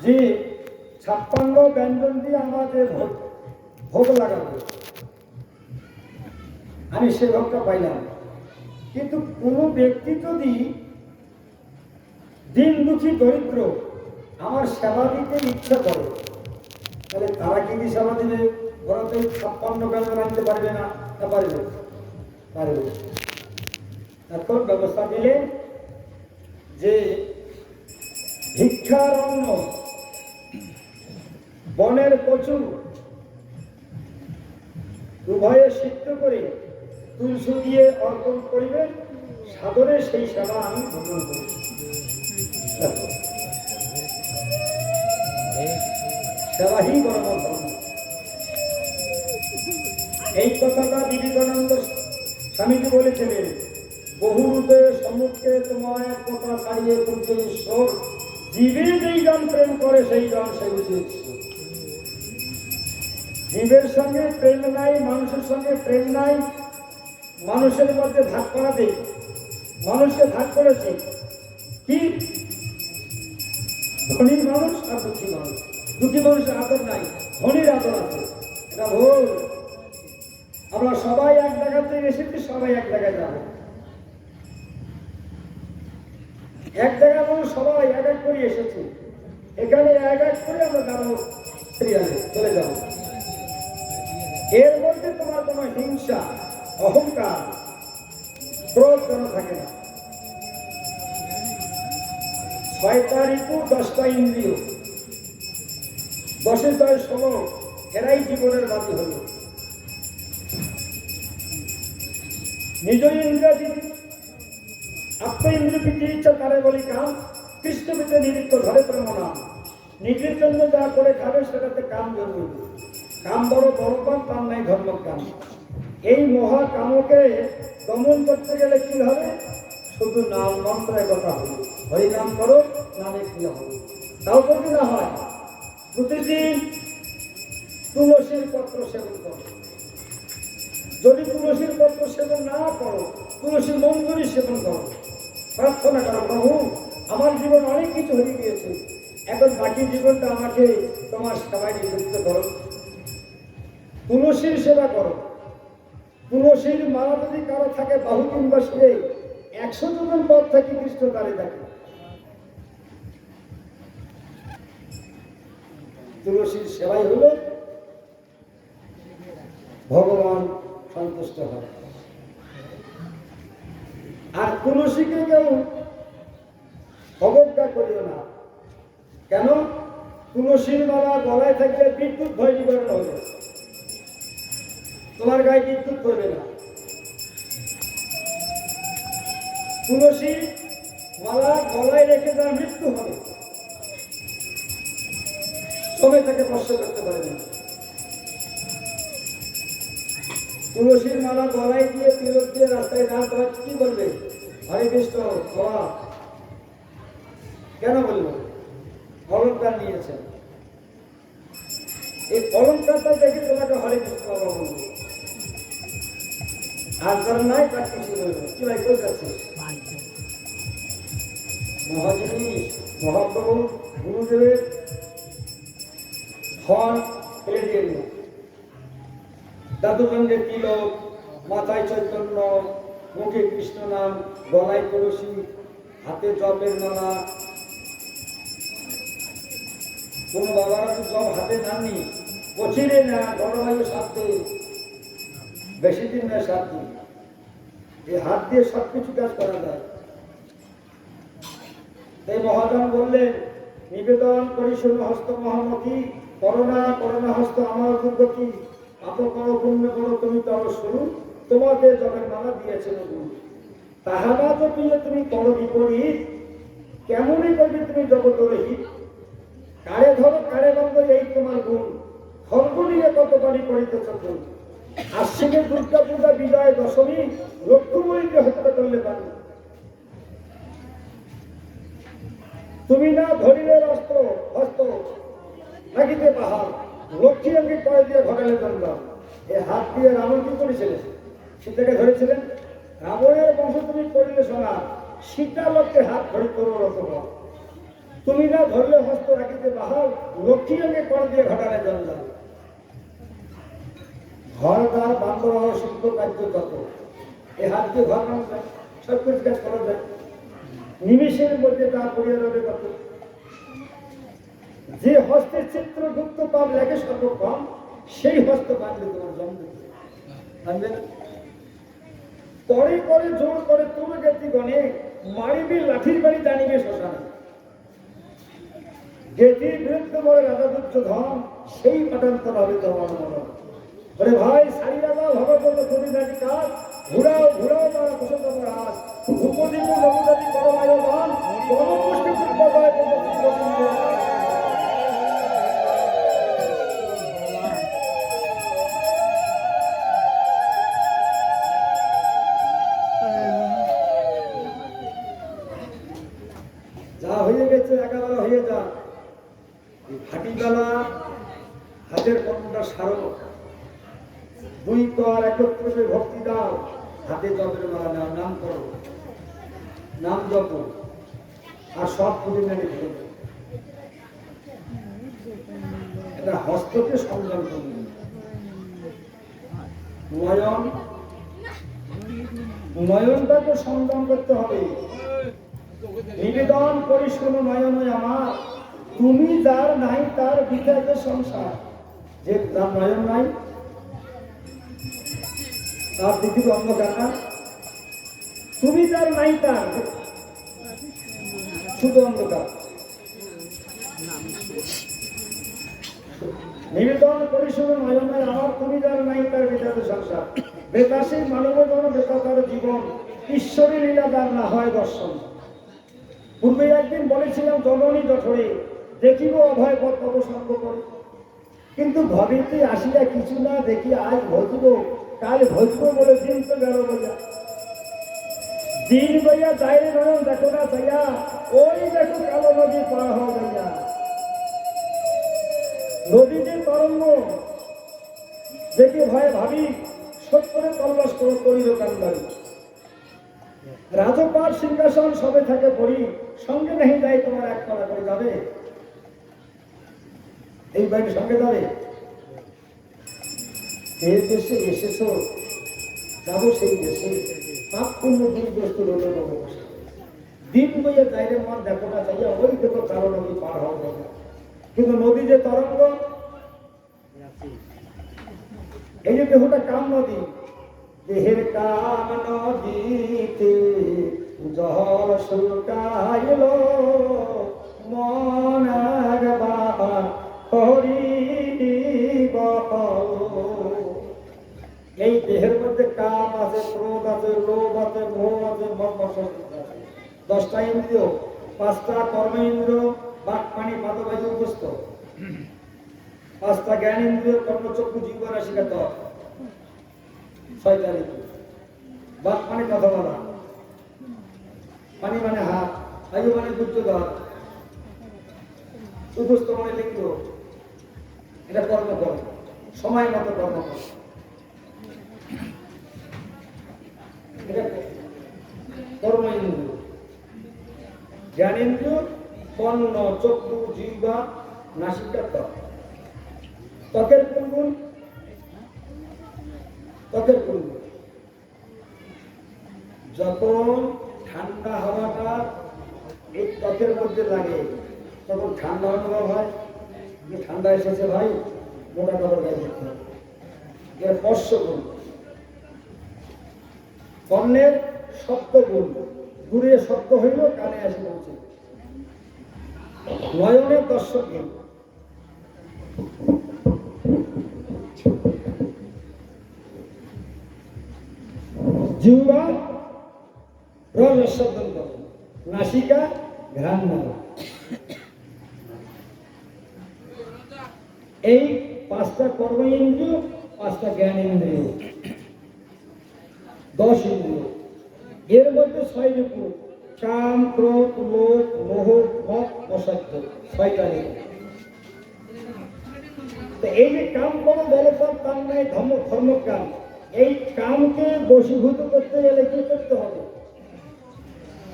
যে 56 ব্যঞ্জন দিয়ে আমাদের ভোগ লাগাবো, আমি সে ভোগটা পাইলাম। কিন্তু কোনো ব্যক্তি যদি দিন দুঃখী দরিদ্র আমার সেবা দিতে ইচ্ছা করে, তাহলে তারা কি সেবা দিবে? ওরা তো 56 ব্যঞ্জন আনতে পারবে না। তা পারবে? পারবে। এখন ব্যবস্থা দিলে যে ভিক্ষার অন্ন, বনের কচু উভয়ে সিদ্ধ করে তুলসী দিয়ে অর্পণ করিবে, সাদরে সেই সেবা আমি গ্রহণ করি। সেবাই কর্ম ধর্ম। এই কথাটা বিবেকানন্দ স্বামীজি বলেছিলেন, বহুরূপে সম্মুখে তোমার কথা ছাড়িয়ে তুলছে ঈশ্বর, জীবে যেই জন প্রেম করে সেই জন সে উচিত। জীবের সঙ্গে প্রেম নাই, মানুষের সঙ্গে প্রেম নাই, মানুষের মধ্যে ভাগ করা দেই। মানুষকে ভাগ করেছে কি? ধনীর মানুষ আর দুঃখী মানুষ। দুঃখী মানুষের আদর নাই, ধনীর আদর আছে। এটা ভুল। আমরা সবাই এক জায়গাতে এসেছি, সবাই এক জায়গায় যাবো। এক জায়গায় মানুষ সবাই এক এক করে এসেছি, এখানে এক এক করে আমরা যাবো, সিরিয়ালে চলে যাবো। এর মধ্যে তোমার কোনো হিংসা, অহংকার, ক্রোধ যেন থাকে না। 6টা ঋতু, 10টা ইন্দ্রিয়, 10 × 16, এরাই জীবনের বাতি হল। নিজ ইন্দ্রিয় আত্ম ইন্দ্রিয় ইচ্ছা তারে বলি কাম, কৃষ্ণপিতে নিরিক্ত ধরে প্রেম নাম। নিজের জন্য যা করে খাবে সেটাতে কাম জরুরি। কাম বড় বড় কাম, তার নাই ধর্ম কাম। এই মহা কামকে দমন করতে গেলে কি হবে? শুধু নাম মন্ত্রের কথা হবে। হরি নাম করো, নামে কি হবে? তাও যদি না হয়, প্রতিদিন তুলসীর পত্র সেবন করো। যদি তুলসীর পত্র সেবন না করো, তুলসী মঞ্জুরি সেবন করো, প্রার্থনা করো, প্রভু আমার জীবন অনেক কিছু হয়ে গিয়েছে, এখন বাকি জীবনটা আমাকে তোমার সেবায় নিযুক্ত করো। তুলসীর সেবা করো। তুলসীর মালা যদি কারো থাকে বাহু কিংবা শিরে, 100 জন পথ থাকি কৃষ্ণ তারে থাকে। তুলসীর সেবাই হলো ভগবান সন্তুষ্ট হয়। আর তুলসীকে কেউ অবজ্ঞা করিও না। কেন? তুলসীর মালা গলায় থাকলে বিদ্যুৎ ভয় নিবারণ হবে, তোমার গায়ে বিদ্যুৎ করবে না। তুলসী মালা গলায় রেখে তার মৃত্যু হবে, তবে তাকে স্পর্শ করতে পারবে না। তুলসীর মালা গলায় দিয়ে তিলক দিয়ে রাস্তায় না তোমার কি বলবে? হরে কৃষ্ণ বাবা। কেন বলবো? অলঙ্কার নিয়েছেন, এই অলঙ্কারটা দেখে তোমাকে হরে কৃষ্ণ বাবা বলবো। আর যারা নাই তার কিছু বলবে কি ভাই কই যাচ্ছিস? মহাজিনিস মহাপ্রভু গুরুদেবের ফল ফেলে দিয়ে দিল। দাদুগঞ্জে তিলক, মাথায় চৈতন্য, মুখে কৃষ্ণ নাম, গলায় তুলসী, হাতে জপের মালা। কোন বাবারা তো জব হাতে নাননি, পচিরে না, জলবায়ু 7 দিন, বেশি দিন না 7 দিন। এই হাত দিয়ে সবকিছু কাজ করা যায়। এই মহাজন বললেন, নিবেদন করি শোনো হস্ত মহামতি, করোনা করোনা হস্ত আমার দুর্গতি, পাপ করো পুণ্য করো তুমি তব শুরু, তোমাকে জগের মালা দিয়েছেন গুরু। তাহারা তো তুমি করো বিপরীত, কেমনই করবে তুমি জগৎ রহিত। কারে ধরো কারে বন্ধ এই তোমার গুণ, খর্গ নিয়ে কত পানি করিতেছ গুণ। আশ্বিনের দুর্গা পূজা বিজয় দশমী, লক্ষ্মীময়ীকে হত্যা করলে পারি। তুমি না ধরিলে অস্ত্র হস্ত নাকিতে পাহাড়, লক্ষ্মী আমি কয় দিয়ে ঘটালে দণ্ড। এই হাত দিয়ে রাবণ কি করেছিলেন? সীতাকে ধরেছিলেন। রাবণের বংশ তুমি করিলে শোনা, সীতা লোককে হাত ধরে করো রত। তুমি না ধরলে হস্ত রাখিতে বাহাল, লক্ষ্মীকে কর দিয়ে ঘটালে জঞ্জাল। ঘর দ্বার বান্ধব শিল্প কার্য যত, এ হাত দিয়ে ঘর বানানো যায়, সব কিছু কাজ করা যায়, নিমেষের মধ্যে তা পড়িয়ে রবে কত। যে হস্তের চিত্রগুপ্ত পাপ লেগে সর্বক্ষণ, সেই হস্ত বাঁধলে তোমার জন্ম বাঁধবে না। পরে করে জোর করে তুমি গেতিগণে, মারিবি লাঠির বাড়ি জানিবে শ্মশানে। গেতির বিরুদ্ধে বলে রাজা দুর্যোধন, সেই পাঠান্তর হবে তোমার মরণ। বলে ভাই সারি রাজা ভগবত কবি নাকি কাজ, ঘুরাও ঘুরাও তারা কুশল রাজ, ভূপদীপ নবদাদি করো আয়োজন, গণপুষ্টি পূর্বদয় যা হয়ে গেছে একেবারে হয়ে যা। হাটিবেলা হাতের কর্মটা সারো, দুই কর একত্রে ভক্তি দাও, হাতে জপের মালা নাও, নাম করো, নাম জপ, আর সব পুজো মেনে ফেলবে। এটা হস্তকে সংযম করবে। নয়নটাকে সংযম করতে হবে। নিবেদন করি শোনো নয়ন আমার, তুমি যার নাই তার বিধায় সংসার। যে যার নয়ন নাই তার পৃথিবী অন্ধকার না, তুমি যার নাই তার শুধু অন্ধকার। নিবেদন করি শোনো নয়ন আমার, তুমি যার নাই তার বিধায় সংসার। বেতাসী মানব জন বেতার জীবন, ঈশ্বরী লীলা যার না হয় দর্শন। পূর্বে একদিন বলেছিলাম জননী জঠরে, দেখিব অভয় পথ অবসর্গ করে। কিন্তু ভবিতে আসিয়া কিছু না দেখি, আজ ভজব কাল ভজব বলে দিন তো গেল বইয়া। দিন বইয়া যাই রে নয়ন দেখো না চাইয়া, ওই দেখো কালো নদী পার হওয়া যাইয়া। নদীতে তরঙ্গ দেখে ভয়ে ভাবি, সত্তরে তল্লাশ করো করিল কান্দারি। রাজপাট সিংহাসন সবে থাকে পড়ি, সঙ্গে নাহি যায় তোমার এক কলা করে যাবে। এই বাড়ির সঙ্গে যাবে। এই দেশে এসেছো, যাবো সেই দেশে, পাপ পূর্ণ দুর্গ্রস্ত রোল নববসা। দিন বইয়ে যাইরে মন দেখো না চাইয়া, ওই দেখো কালো নদী পার হওয়া যাবে। কিন্তু নদী যে তরঙ্গ, এই যে দেহটা কাম নদী, দেহের কাম নদীতে জল শুকাইল, মনার বাবা হরিব। এই দেহের মধ্যে কাম আছে, ক্রোধ আছে, লোভ আছে, মোহ আছে, মন আছে। 10টা ইন্দ্রিয়, 5টা কর্মেন্দ্রিয়, বাক পানি পাদবায়ু উপস্থ, 5টা জ্ঞান ইন্দ্রিয়, কর্ণ চক্ষু জিহ্বা নাসিকা ত্বক, 6টা ঋতু। বাক মানে কথা বলা, পানি মানে হাত, বায়ু মানে দুর্যোধন, উপস্থ মানে লিঙ্গ। এটা কর্ম করো, সময় মতো কর্ম করো। এটা কর্ম ইন্দ্রিয়। জ্ঞানেন্দ্রিয় কর্ণ চক্ষু জিহ্বা নাসিকা ত্বক। ত্বকের কোন গুণ? ত্বকের কোন গুণ? যখন ঠান্ডা হাওয়াটা এই ত্বকের মধ্যে লাগে, তখন ঠান্ডা অনুভব হয়, যে ঠান্ডা এসেছে ভাই, মোটা কাপড় গায়ে দিতে হবে। এর স্পর্শ গুণ। কর্ণের শব্দ গুণ, দূরে শব্দ হইল কানে আসে পৌঁছে। নয়নের দর্শক গুণ। জিহ্বা রস শব্দন করে, নাসিকা ঘ্রাণ নেওয়া। এই 5টা কর্ম ইন্দ্রিয়, 5টা জ্ঞান ইন্দ্রিয়, 10 ইন্দ্রিয়। এর মধ্যে 6 ঋতু, কাম ক্রোধ লোভ মোহ মদ অসহ্য, 6টা ঋতু। এই যে কাম করো বলপর তার নাই ধর্ম কাম। এই কামকে বশীভূত করতে গেলে কি করতে হবে?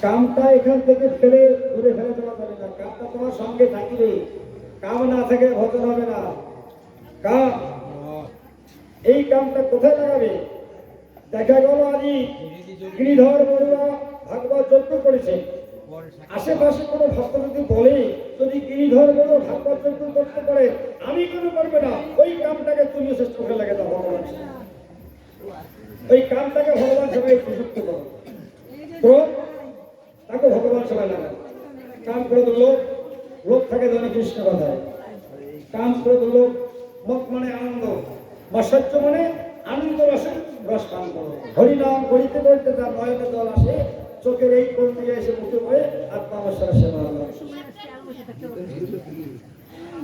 কামটা এখান থেকে ফেলে দূরে ফেলে দেওয়া যাবে না। কামটা তোমার সঙ্গে থাকিবে, কাম না থাকে ভজন হবে না। কাম, এই কামটা কোথায় লাগাবে? দেখা গেল আজি গিরিধর বড়ুয়া ভাগবত যজ্ঞ করেছে, আশেপাশে কোনো ভক্ত যদি বলে যদি গিরিধর বড়ুয়া ভাগবত যজ্ঞ করতে পারে আমি কোনো করবে না, ওই কামটাকে তুমি শেষ করে লাগে দাও ভগবান, ওই কামটাকে ভগবান সবাই প্রযুক্ত করো। ক্রোধ তাকে ভগবান সবাই লাগায়। কাম ক্রোধ লোক, লোক থাকে যেন কৃষ্ণ কথায়। কাম ক্রোধ লোক, মুখ মানে আনন্দ, মৎস্য মানে আনন্দ রসে রস পান করো। হরিনাম করিতে করিতে তার নয়নে জল আসে, চোখের এই কোণ দিয়ে এসে মুখে পড়ে আত্মাবস্থার সেবা হলো।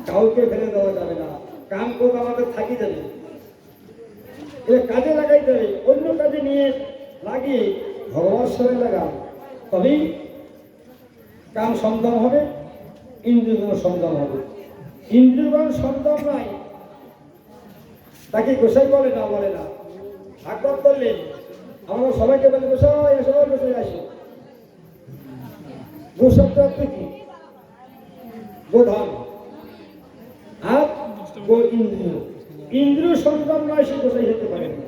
কাউকে ফেলে দেওয়া যাবে না। কাম ক্রোধ আমাদের থাকি যাবে, এটা কাজে লাগাইতে হবে, অন্য কাজে নিয়ে লাগিয়ে ভগবান সবাই লাগাও, তবেই কাম সন্ধান হবে, ইন্দ্রিয়গুণ সন্ধান হবে। ইন্দ্রিয়গুণ সন্ধান নাই, তাকে গোসাই বলে না, বলে না। ভাগবত করলে আমরা সবাইকে বলে গোসাই এসো, গোসাই আসো। গোশব্দ অর্থ কি? গোধন আর গো ইন্দ্রিয়। ইন্দ্রিয় সন্ধান নয়, সে গোসাই হতে পারে না।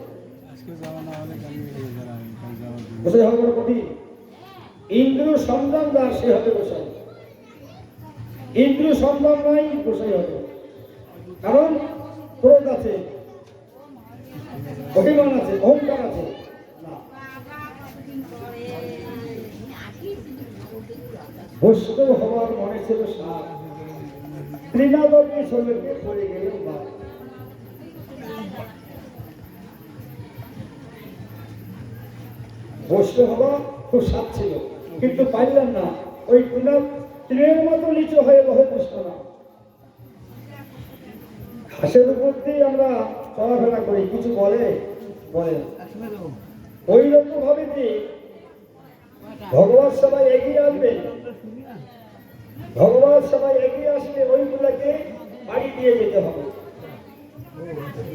গোসাই হবে বড় কঠিন। ইন্দ্রিয় সন্ধানদার সে হবে গোসাই। ইন্দ্রিয় সন্ধান নয়, গোসাই হবে। কারণ ক্রোধ আছে, অভিমান আছে, অহংকার আছে। বৈষ্ণব হওয়ার মনে ছিল সার, তৃণাদকে শরীরকে পড়ে গেলেন বা। বৈষ্ণব হওয়া খুব সাত ছিল, কিন্তু পারলেন না। ওই তৃণের মতো নিচু হয়ে বহু কৃষ্ণ না। ঘাসের উপর দিয়ে আমরা চলাফেরা করি, কিছু বলে বলে ওই রকম ভাবে যে ভগবান সবাই এগিয়ে আসবে, ভগবান সবাই এগিয়ে আসলে ওইগুলাকে বাড়ি দিয়ে যেতে হবে।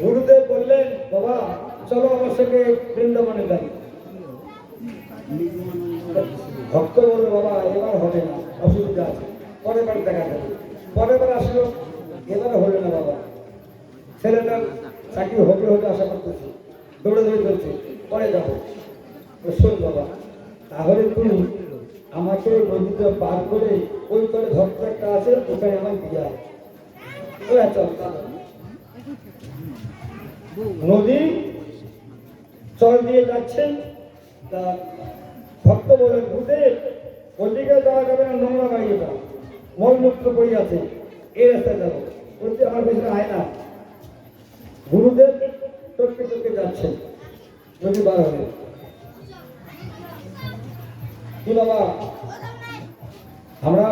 গুরুদেব বললেন বাবা চলো আমার সঙ্গে বৃন্দাবনে যাই। ভক্ত বললো বাবা এবার হবে না, অসুবিধা আছে, পরের বার দেখা যাবে। পরের বার আসলো, এবার হলো না বাবা। ছেলেটার চাকরি হবে হবে আশা করতেছি, দৌড়ে দৌড়ে চলছে, পরে যাবো। শোন বাবা, তাহলে তুমি আমাকে নদীতে পার করে ওই করে ভক্ত একটা আছে ওখানে আমার বিয়া। নদী চল দিয়ে যাচ্ছেন, তা ভক্ত বলেন গুরুদেব ওইদিকে যাওয়া যাবে না, নোংরা বাড়িয়ে যাও, মলমূত্র পড়ে আছে, এই রাস্তায় যাবো। বলতে আমার পেছনে আয় না। গুরুদেব টপকে টপকে যাচ্ছেন, নদী বার হবে। কি বাবা আমরা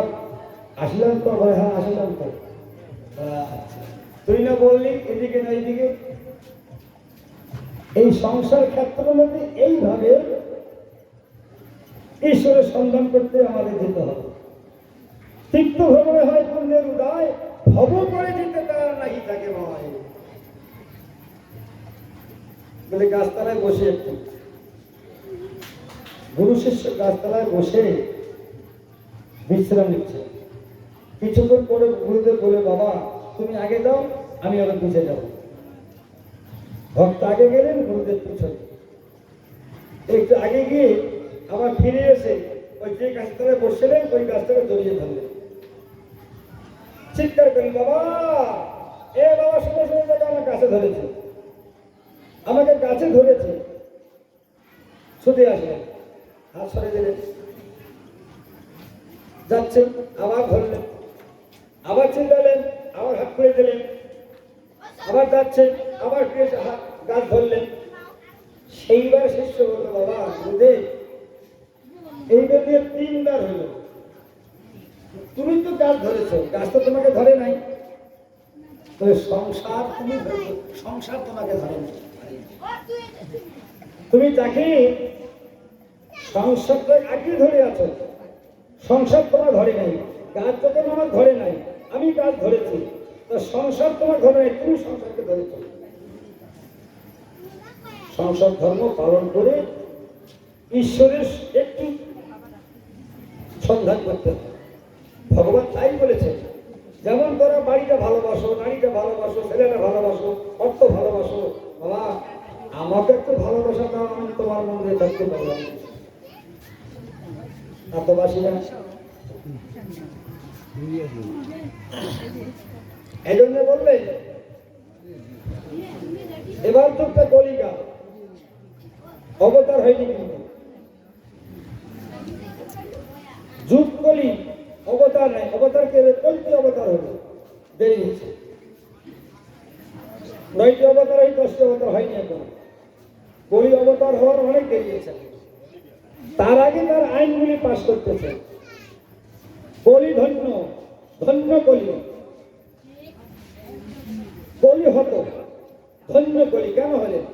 আসলাম তো? হ্যাঁ আসলাম তো। তুই না বললি এদিকে না এইদিকে? এই সংসার ক্ষেত্রের মধ্যে এইভাবে ঈশ্বরের সন্ধান করতে আমাদের যেতে হবে। তিক্ত ভ্রমণে হয় পুণ্যের উদয়, ভব করে দিতে তারা নাহি থাকে ভয়। বলে গাছতলায় বসে একটু গুরু শিষ্য গাছতলায় বসে বিশ্রাম নিচ্ছে। কিছুক্ষণ পরে গুরুদেব বলে বাবা তুমি আগে যাও, আমি আবার পিছিয়ে যাবো। ভক্ত আগে গেলেন, গুরুদেব পিছনে। একটু আগে গিয়ে আবার ফিরে এসে ওই যে গাছতলায় বসছিলেন ওই গাছটাকে জড়িয়ে ধরলেন, চিৎকার করেন বাবা এ বাবা শুনে শুনে দেখো আমার গাছে ধরেছে, আমাকে গাছে ধরেছে। ছুটে আসলেন, হাত সরে দিলেন, যাচ্ছেন আবার ধরলেন, আবার চিল্লালেন, আবার হাত খুলে দিলেন, আবার যাচ্ছেন আবার গাছ ধরলেন। সেইবার শিষ্য বলল বাবা গুরুদেব এইবার দিয়ে 3 বার হলো, তুমি তো গাছ ধরেছ, গাছ তো তোমাকে ধরে নাই। সংসার তুমি সংসার তোমাকে ধরে নাই। তুমি তাকে সংসারটা আগে ধরে আছো, সংসার তোমার ধরে নাই। গাছ যখন আমার ধরে নাই, আমি গাছ ধরেছি, তো সংসার তোমার ধরে নাই, তুমি সংসারকে ধরেছ। সংসার ধর্ম পালন করে ঈশ্বরের একটু সন্ধান করতে হবে। ভগবান তাই বলেছেন, যেমন তোরা বাড়িটা ভালোবাসো, নারীটা ভালোবাসো, ছেলেটা ভালোবাসো, অর্থ ভালোবাসো, বাবা আমাকে একটু ভালোবাসা দাও, আমি তোমার মন্দিরে থাকতে পারলাম। আত্মবাসী না, এই জন্য বললেন এবার যুগটা কলিকা, অবতার হয়নি কিন্তু যুগ কলি, অবতার নাই। অবতার কে? কল্পি অবতার হলো, দেরি হচ্ছে। 9টি অবতার হয়, 10টি অবতার হয়নি এখন। কলি অবতার হওয়ার অনেক দেরি হয়েছে। তার আগে তার আইনগুলি পাশ করতেছে। কলি ধন্য, ধন্য কলি, কলি হত ধন্য কলি। কেন হলেন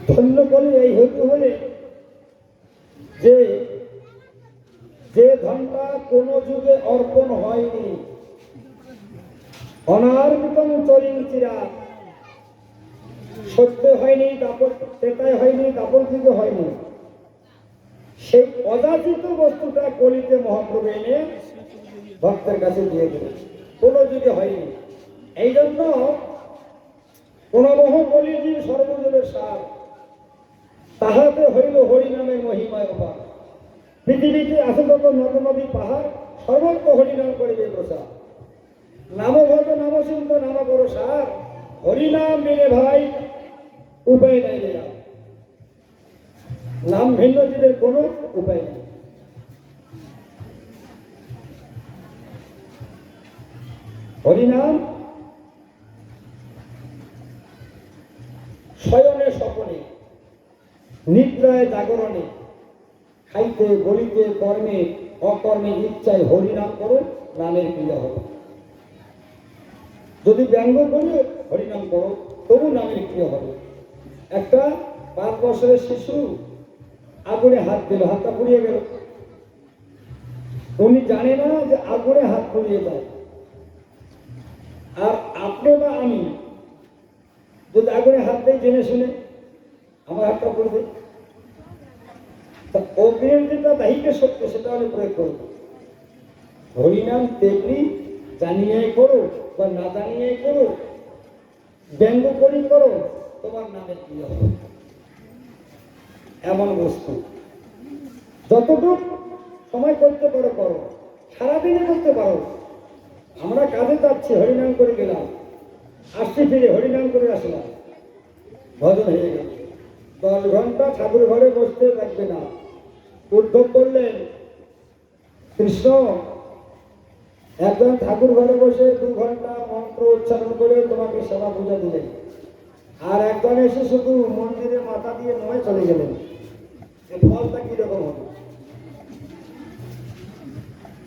ধন্য কলি? এই হতে হলে যে যে ধনটা কোন যুগে অর্পণ হয়নি, অনার্পিতম চরিং চিরাত, সত্য হয়নি, দাপট সেটাই হয়নি, দাপট যুগে হয়নি, সেই অযাচিত বস্তুটা কলিতে মহাপ্রভু এনে ভক্তের কাছে দিয়ে দিলেন। কোন যুগে হয়নি। এই জন্য প্রণবহ কলিজি সর্বযুগের সার, তাহাতে হইল হরিনামের মহিমায় অপার। পৃথিবীতে আছে যত নদ নদী পাহাড়, সর্বত্র হরিনাম করিবে প্রচার। নামভজ নামচিন্ত নাম করো সার, হরিনাম বিনে ভাই উপায় নাই রে। নাম ভিন্ন জীবের কোনো উপায় নেই। হরিনাম শয়নে স্বপনে, নিদ্রায় জাগরণে, খাইতে বলিতে কর্মে অকর্মে ইচ্ছায় হরিনাম করো, নামের ক্রিয়া হবে। যদি ব্যঙ্গ করি হরিনাম করো, তবু নামের ক্রিয়া হবে। একটা 5 বছরের শিশু আগুনে হাত দিল, হাতটা পুড়িয়ে গেল। উনি জানে না যে আগুনে হাত পুড়িয়ে যায়। আর আপনি বা আমি যদি আগুনে হাত দেয় জেনে শুনে, আমার হাতটা পড়বে। অগ্নির যেটা দাহিকে সত্য, সেটা আমি প্রয়োগ করব। হরিনাম তেমনি জানিয়ে করো বা না জানিয়ে করো, ব্যঙ্গ করি করো, তোমার নামে কি হবে। এমন বস্তু যতটুকু সময় করতে পারো করো, সারাদিনে করতে পারো। আমরা কাজে যাচ্ছি, হরিনাম করে গেলাম, আসছি ফিরে হরিনাম করে আসলাম, ভজন হয়ে গেল। 10 ঘন্টা ঠাকুর ঘরে বসতে থাকবে না। উদ্ধব করলেন কৃষ্ণ, একজন ঠাকুর ঘরে বসে 2 ঘন্টা মন্ত্র উচ্চারণ করে তোমাকে সেবা পূজা দিলেন, আর একজন এসে শুধু মন্দিরে মাথা দিয়ে নয় চলে গেলেন। এই ফলটা কিরকম হবে?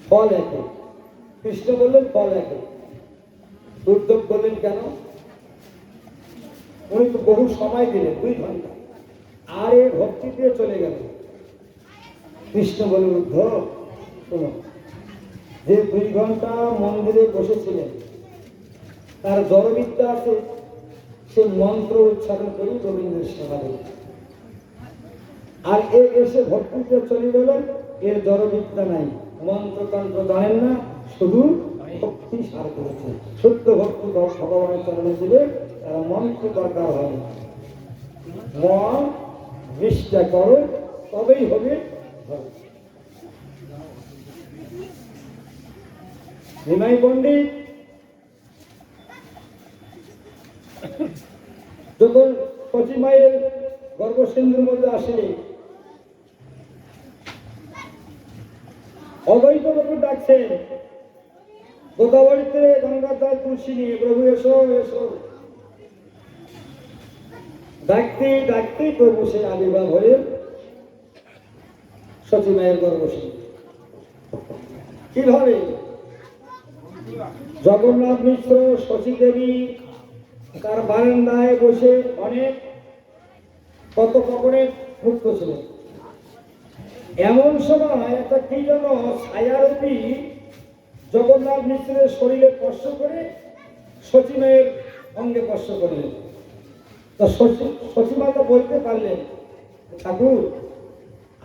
ফল একই। কৃষ্ণ বললেন ফল একই। উদ্ধব বললেন কেন? উনি তো বহু সময় দিলেন, 2 ঘন্টা, আর এ ভক্তি দিয়ে চলে গেল। কৃষ্ণ বললেন উদ্ধব শোনো, যে 2 ঘন্টা মন্দিরে বসেছিলেন তার জড়বিদ্যা আছে, সে মন্ত্র উচ্চারণ করে গোবিন্দের সেবা দেবে। আর এ এসে ভক্তিতে চলে গেলেন, এর জড়বিদ্যা নাই, মন্ত্রতন্ত্র জানেন না, শুধু ভক্তি সার করেছে। সত্য ভক্তি ভগবানের চরণে দিলে তারা মন্ত্র দরকার হয় না। মন নিষ্ঠা করো, তবেই হবে। নিমাই পণ্ডিত যখন সতী মায়ের গর্ভসিন্ধুর মধ্যে আসলে অদ্বৈত প্রভু ডাকছেন, গোদাবরীতে গঙ্গার জল তুলসী নিয়ে, প্রভু এসো এসো। ডাকতে ডাকতে প্রভু সে আবির্ভাব হয়ে সতী মায়ের গর্ভসিন্ধু। কিভাবে? জগন্নাথ মিশ্র শশী দেবী তার বারান্দায় বসে অনেক কত কপড়ে মুক্ত ছিলেন। এমন সময় একটা কি যেন ছায়ারূপী জগন্নাথ মিশ্রের শরীরে স্পর্শ করে শচী মায়ের অঙ্গে স্পর্শ করলেন। তা শচী মাতা বলতে পারলেন, ঠাকুর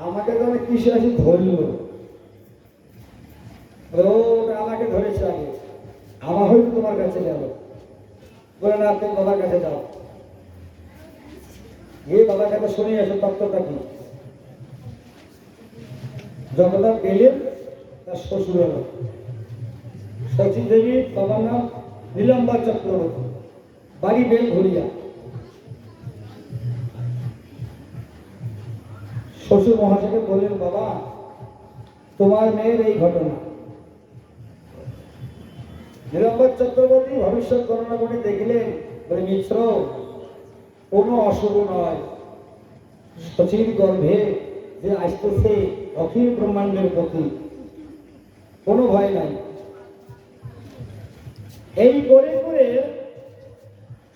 আমাকে যেন কিসে আসি ধরল, ওটা আমাকে ধরেছে আগে, আমার হয়তো তোমার কাছে যাবো। বলে না, তুমি বাবার কাছে যাও, গিয়ে বাবার কাছে শুনে এসো তত্ত্বটা কি। জগন্নাথ গেলেন, তার শ্বশুর হল শচী দেবী, বাবার নাম নীলাম্বার চক্রবর্তী, বাড়ি বেলঘরিয়া। শ্বশুর মহাশয়কে বললেন, বাবা তোমার মেয়ের এই ঘটনা। নীলাম্বার চক্রবর্তী ভবিষ্যৎ গণনা করে দেখলেন, বলে মিত্র কোনো অশুভ নয়, শচীর গর্ভে যে আসতেছে অখিল ব্রহ্মাণ্ডের প্রতি, কোনো ভয় নাই। এই করে করে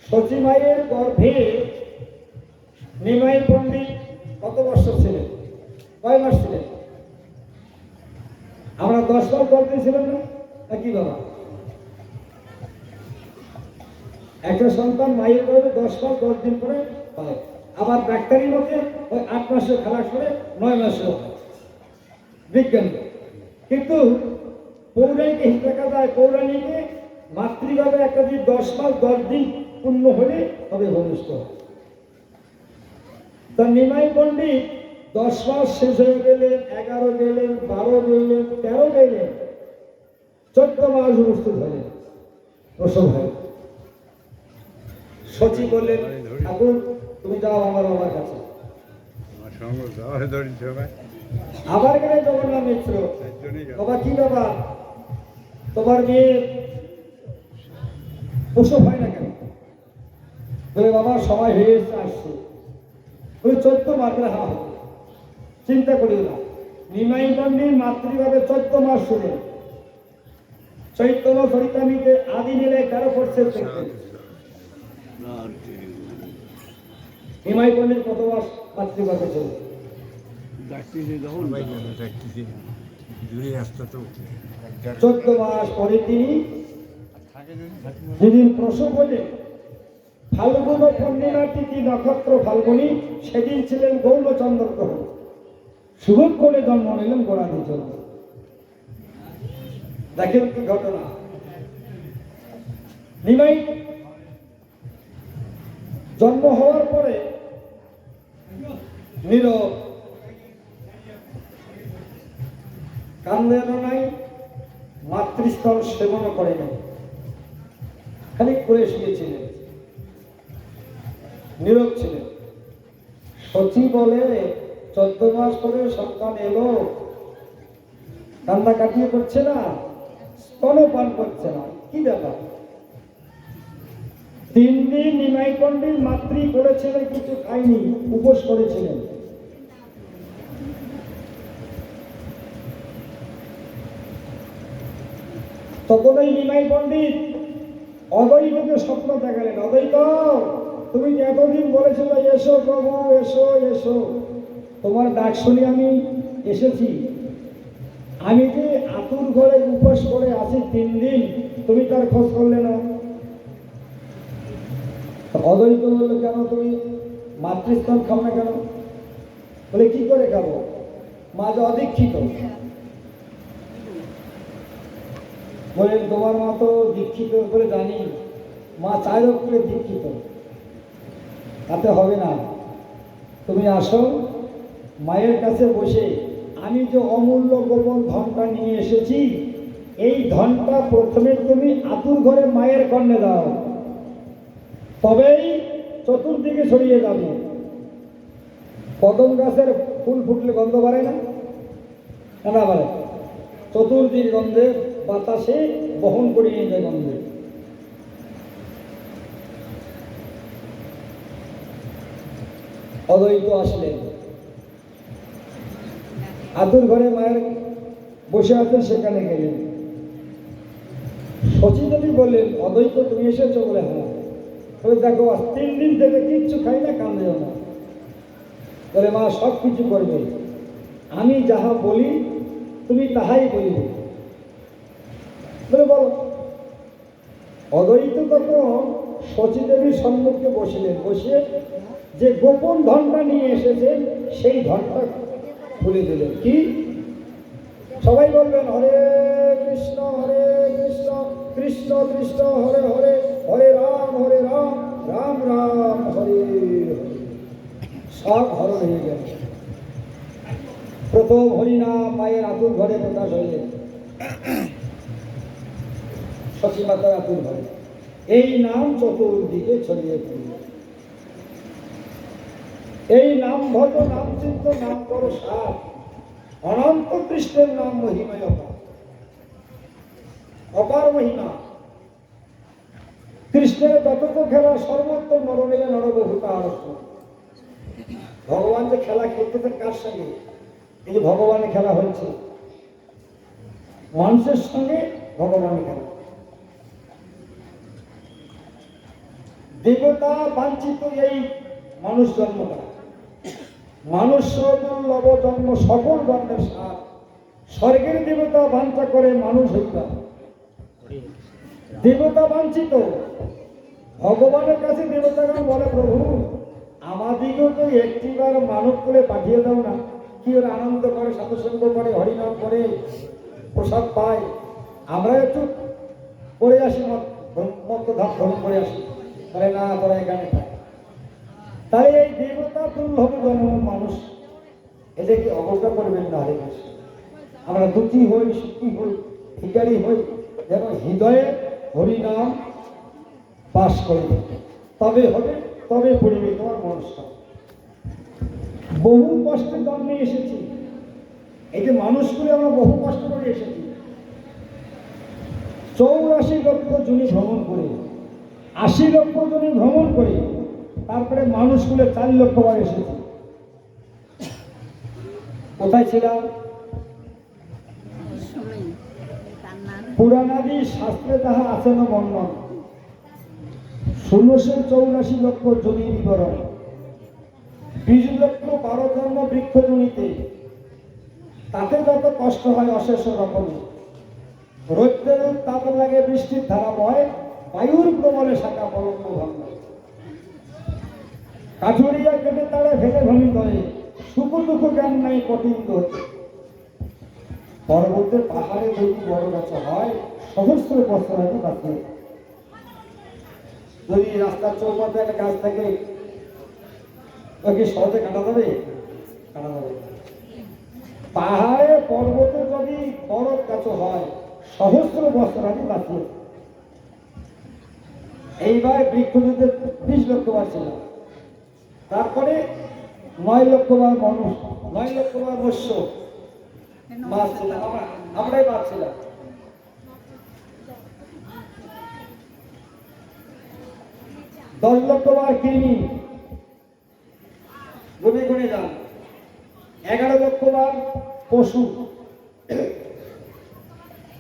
শচী মায়ের গর্ভে নিমাই পণ্ডিত কত বছর ছিলেন, কয় মাস ছিলেন? আমরা 10 মাস গর্ভে ছিলাম না কি বাবা? একটা সন্তান মায়ের গর্ভে 10 মাস 10 দিন পরে পায়। আবার ডাক্তারি মতে 8 মাসে খালাস করে 9 মাসে বিজ্ঞান। কিন্তু পৌরাণিক দেখা যায়, পৌরাণিকে মাতৃগর্ভে একটা দিন 10 মাস 10 দিন পূর্ণ হলে তবে ভূমিষ্ঠ। তা নিমাই পণ্ডিত 10 মাস শেষ হয়ে গেলেন, 11 গেলেন, 12 গেলেন, 13 গেলেন, 14 মাস উপস্থিত হলেন, প্রসব হয়। শচী বললেন, ঠাকুর তুমি যাও আমার বাবার কাছে। আবার গেলেন জগন্নাথ মিত্র, বাবা কি বাবা তোমার মেয়ে প্রসব হয় না কেন? বলে বাবা সময় হয়ে আসছে। ওই 14 মাস হা, চিন্তা করিও না। নিমাই পণ্ডিত মাতৃভাবে 14 মাস শুনে চৈতন্য চরিতামিতে আদি নিলে 13 পড়ছে। নিমাই পণ্ডিত কত মাস মাতৃভাবে ছিল? 14 মাস পরে তিনি যেদিন প্রসব হলেন, ফাল্গুন পূর্ণিমা তিথি নক্ষত্র ফাল্গুনী, সেদিন ছিলেন গৌরচন্দ্র গ্রহ, শুভক্ষণে জন্ম নিলেন গোড়াধি চন্দ্র। দেখেন কি ঘটনা। নিমাই জন্ম হওয়ার পরে নীরব, কান্দেন নাই, মাতৃস্তর সেবনও করে নাই, খালি করে শুয়েছিলেন, নীরব ছিলেন। শচী বলে 14 মাস পরে সন্তান এলো, কান্না কাটিয়ে করছে না, স্তনপান করছে না, কি ব্যাপার? 3 দিন নিমাই পণ্ডিত মাতৃ করেছিলেন, কিছু খায়নি, উপোস করেছিলেন। তখন ওই নিমাই পণ্ডিত অদ্বৈতকে স্বপ্ন দেখালেন, অদ্বৈত তুমি এতদিন বলেছিল এসো প্রভু এসো এসো, তোমার ডাক শুনে আমি এসেছি। আমি যে আতুর ঘরে উপোস করে আছি 3 দিন, তুমি তার খোঁজ করলে না। অদ্বৈত বলল, কেন তুমি মাতৃস্তন খাও না কেন? বলে কি করে খাবো, মা যে অদীক্ষিত। বলেন তোমার মা তো দীক্ষিত করে জানি, মা 4 অক্ষরে দীক্ষিত, তাতে হবে না। তুমি আসো, মায়ের কাছে বসে আমি যে অমূল্য গোপন ধনটা নিয়ে এসেছি, এই ধনটা প্রথমে তুমি আতুর ঘরে মায়ের কর্ণে দাও, তবেই চতুর্দিকে ছড়িয়ে যাবে। কদম গাছের ফুল ফুটলে গন্ধ বাড়ে না, না বাড়ে? চতুর্দিক গন্ধে বাতাসে বহন করে নিয়ে যায় গন্ধে। অদ্বৈত আসলেন, আতুর ঘরে মায়ের বসে আছেন, সেখানে গেলেন। শচী দেবী বললেন, অদ্বৈত তুমি এসেছো? বলে হ্যাঁ। বলে দেখো 3 দিন থেকে কিচ্ছু খাই না, কান্দেও না। বলে মা সব কিছু করবে, আমি যাহা বলি তুমি তাহাই বলিবে। বলে বলো। অদ্বৈত তখন শচী দেবীর সম্মুখে বসিলেন, বসে যে গোপন ধনটা নিয়ে এসেছেন সেই ধনটা খুলে দিলেন। কি? সবাই বলবেন হরে কৃষ্ণ কৃষ্ণ কৃষ্ণ হরে হরে হরে রাম রাম রাম হরে হরে। সব হরণ হয়ে গেল। প্রথম হরিনাম মায়ের আতুর ঘরে প্রকাশ হইলেন, সখী মাতার আতুর ঘরে। এই নাম চতুর্দিকে ছড়িয়ে পড়ল। এই নাম ভজ, নাম চিন্ত, নাম করো সার। অনন্ত কৃষ্ণের নাম মহিমায় অপার, অপার মহিমা। কৃষ্ণের যতটুকু খেলা সর্বোত্তম নরনীয় নরবহুতা আরত। ভগবান যে খেলা খেলতেছেন কার সঙ্গে? এই যে ভগবানের খেলা হচ্ছে, মানুষের সঙ্গে ভগবানের খেলা। দেবতা বাঞ্ছিত এই মানুষ জন্মটা। মানুষ দুর্লভ জন্ম, সকল জন্মের সার। স্বর্গের দেবতা বাঞ্ছা করে মানুষ হইতাম, দেবতা বাঞ্ছিত। ভগবানের কাছে দেবতাগণ বলে, প্রভু আমাদিকেও তো একটিবার মানব করে পাঠিয়ে দাও না। কি ওরা আনন্দ করে, সাধুসঙ্গ করে, হরিনাম করে, প্রসাদ পায়। আমরা একটু করে আসি, মত ধাপ ধরুন করে আসি। তাহলে না, তোরা এখানে থাক। তাই এই দেবতা দুর্লভ জন্ম মানুষ, এদেরকে অবজ্ঞা করবেন না। হরে কৃষ্ণ। আমরা দুঃখী হই, সুখী হই, ভিখারি হই, যেন হৃদয়ে হরিনাম বাস করে। তবে হবে, তবে পড়িবে তোমার মনস্কার। বহু কষ্টে জন্মে এসেছি, এই যে মানুষগুলো আমরা বহু কষ্ট করে এসেছি। 84 লক্ষ জনি ভ্রমণ করে, 80 লক্ষ জনি ভ্রমণ করে, তারপরে মানুষগুলো 4 লক্ষ বার এসেছে। কোথায় ছিলাম? পুরাণাদি শাস্ত্রে যাহা আছে না বর্ণন, 1684 লক্ষ জনি বিবরণ। 20 লক্ষ 12 জন্ম বৃক্ষ জনিতে, তাতে যত কষ্ট হয় অশেষ রকমের। রৌদ্রের তাপ লাগে, বৃষ্টির ধারা বয়, বায়ুর প্রবলে শাখা পরম ভঙ্গ। কাঠুরিয়া কেটে তাড়ে ফেলে ভূমি ধরে, সুখ দুঃখ জ্ঞান নাই কঠিন ধরে। পর্বতের পাহাড়ে যদি বড় গাছ হয়, সহস্র বছর আগে বাঁচে। যদি রাস্তার চৌপথে একটা গাছ থাকে, ওকে সহজে কাটা যাবে? কাটা যাবে। পাহাড়ে পর্বতে যদি বড় গাছ হয়, সহস্র বছর আগে বাঁচে। এইবার বৃক্ষ যদি 20 লক্ষ বার ছিল, তারপরে 9 লক্ষ বার মানুষ, 9 লক্ষ বার মৎস্য মাছ ছিল, আমরাই মাছ ছিলাম। 10 লক্ষ বার কৃমি, গুনে গুনে যান। 11 লক্ষ বার পশু,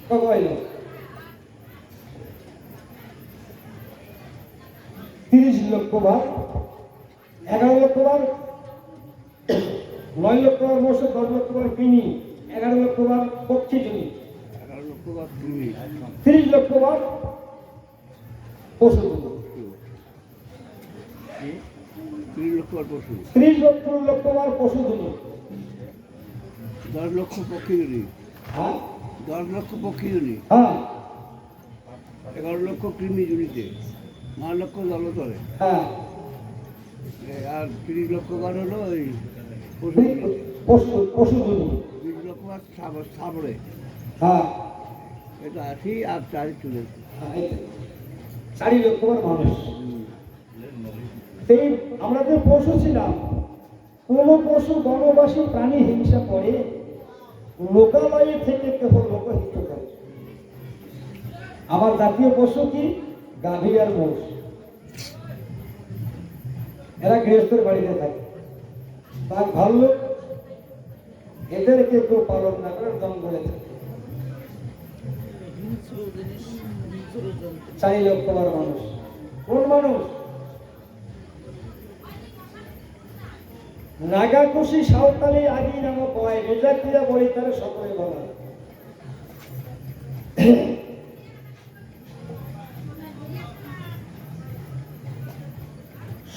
কত হইল? 30 লক্ষ বার, 11 লক্ষ বার, 9 লক্ষ বার মৎস্য, 10 লক্ষ বার কৃমি, 11 লক্ষ বার পক্ষী জনি, 30 লক্ষ বার পশু, 30 লক্ষ বার পশু জনি, 10 লক্ষ পক্ষী জনি। হ্যাঁ 10 লক্ষ পক্ষী জনি, হ্যাঁ 11 লক্ষ কৃমি জনিতে, 9 লক্ষ জলতলে, হ্যাঁ আর 30 লক্ষ বার হলো ওই পশু জনি, 20 লক্ষ বার সাবরে। হ্যাঁ এটা 80 আর 4 চলেছে। 4 লক্ষ বার মানুষ। সেই আমরা যে পশু ছিলাম, কোন পশু বনবাসী প্রাণী হিংসা করে, লোকালয়ে থেকে কেহ লোকহিত করে। আমার জাতীয় পশু কি? গাভী আর মোষ। এরা গৃহস্থের বাড়িতে থাকে। তার ভাল্লুক এদেরকে কেউ পালন না করে জঙ্গলে থাকে। 4 লক্ষ বার মানুষ। কোন মানুষ? নাগাকুশি সাঁওতালি আদি নাম কয়, মেজাকিয়া বলি তার সকলে বলা।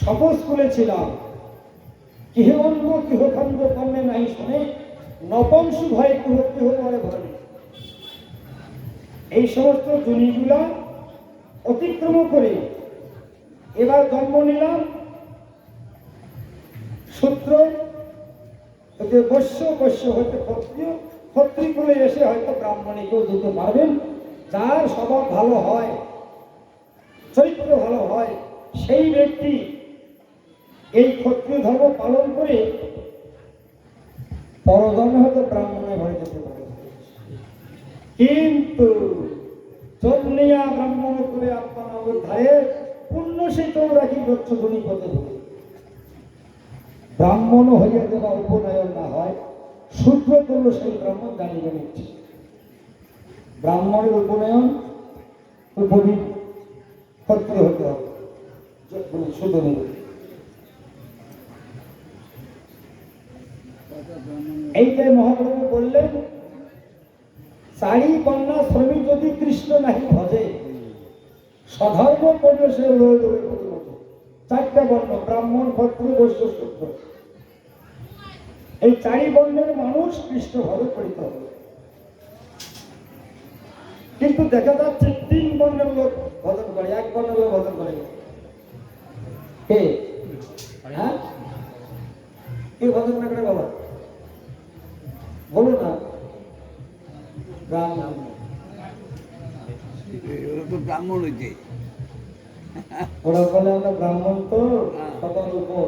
সপোজ করেছিলাম, কেহ অন্য কেহ খন্ড কর্মে নাই শোনে, নপংসু ভয়ে কেহ কেহ মরে ভরে। এই সমস্ত জনিগুলা অতিক্রম করে এবার জন্ম নিলাম শূদ্র হতে বৈশ্য, বৈশ্য হতে ক্ষত্রিয়, ক্ষত্রিয় করে এসে হয়তো ব্রাহ্মণে কেউ যেতে পারবেন। যার স্বভাব ভালো হয়, চরিত্র ভালো হয়, সেই ব্যক্তি এই ক্ষত্রিয় ধর্ম পালন করে পরজন্মে হয়তো ব্রাহ্মণে ঘরে যেতে পারে। কিন্তু চন্নিয়া ব্রাহ্মণ করে আপনার উদ্ধারে পুণ্য সে চৌরাকি গচ্ছ ধনী পথে ধরে ব্রাহ্মণ হইয়া দেওয়া উপনয়ন না হয়, শূদ্র করল সেই ব্রাহ্মণ জানিবে নিচ্ছে। ব্রাহ্মণের উপনয়ন উপবিদ ক্ষত্রিয় হতে হবে, শুদ্ধ নেবে। এইটাই মহাপ্রভু বললেন, চারি কন্যা শ্রমিক যদি কৃষ্ণ নাহি ভজে, সধর্ম করলে সে চারটা বর্ণ ব্রাহ্মণ, ক্ষত্রিয়, বৈশ্য, শূদ্র, এই চারি বর্ণের মানুষ কৃষ্ণ ভাবে করিতে হবে। কিন্তু দেখা যাচ্ছে তিন বর্ণের লোক ভজন করে, এক বর্ণের লোক ভজন করে কে? হ্যাঁ, কে ভজন না করে বাবা বলো না? ওরা তো ব্রাহ্মণ হইছে। ওরা বলে আমরা ব্রাহ্মণ তো সবার উপর।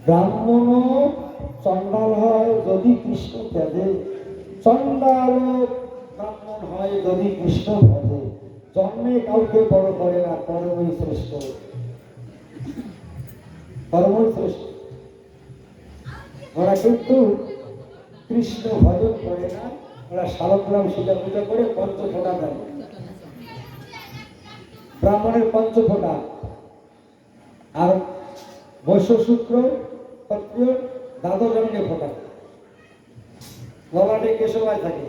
ব্রাহ্মণ চন্ডাল হয় যদি কৃষ্ণ ত্যাগে, চন্ডাল ব্রাহ্মণ হয় যদি কৃষ্ণ ভজে, জন্মে কাউকে বড় করে না, কর্মই শ্রেষ্ঠ, কর্মই শ্রেষ্ঠ। ওরা কিন্তু কৃষ্ণ ভজন করে না, ওরা শালগ্রাম সীতা পূজা করে পঞ্চফোঁটা দেয়। ব্রাহ্মণের পঞ্চফোঁটা, আর বৈশ্য, শূদ্র, ক্ষত্রিয় দ্বাদশ রঙে ফোঁটা। গলাটে কেশবায় থাকে,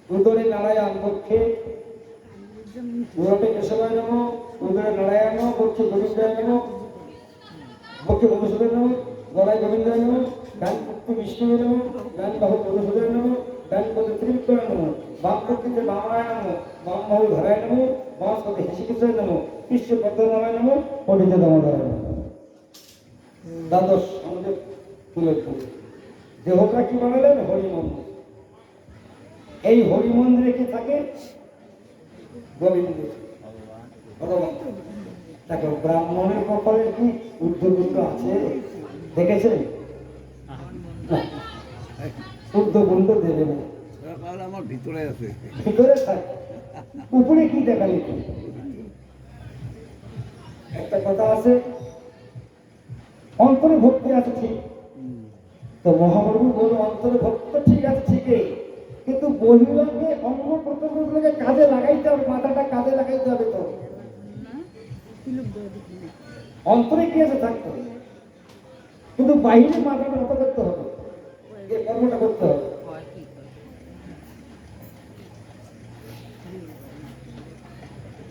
উদরে নারায়ণ, বক্ষে উদরে কেশবায় নম, উদরে নারায়ণ নম, বক্ষে গোবিন্দায় নম, বক্ষে মধুসূদন নম, গলায় গোবিন্দায় নম, ডান পক্ষে বিষ্ণু নম, ডান বাহু মধুসূদন নম, ডান পদে ত্রিবিক্রয় নম, বাম পক্ষে বামায় নম, বাম বাহু ধরায় নম, বাম পদে হৃষিকেশয় নম, কৃষ্ণ পদ্মনামায় নম, পণ্ডিত দামোদরায় নম। দ্বাদশ আমাদের তুলে দেহটা কি বানালেন? হরি মন্দির। এই হরি মন্দিরে কি থাকে? গোবিন্দ, ভগবান। দেখো ব্রাহ্মণের কপালে কি ঊর্ধ্বগুণ্ড আছে দেখেছেন? ঊর্ধ্বগুণ্ড দেবে না, আমার ভিতরে আছে, ভিতরে থাকে। উপরে কি দেখালি? একটা কথা আছে, অন্তরে ভক্তি আছে ঠিক, তো মহাপ্রভু বলল অন্তরে ভক্তি তো ঠিক আছে ঠিকই, কিন্তু বহিরাঙ্গে অঙ্গ প্রত্যঙ্গগুলোকে কাজে লাগাইতে হবে, মাথাটা কাজে লাগাইতে হবে। তো অন্তরে কি আছে থাকতে হবে, কিন্তু বাহিরে মাথাটা মতো করতে হবে, এই কর্মটা করতে হবে।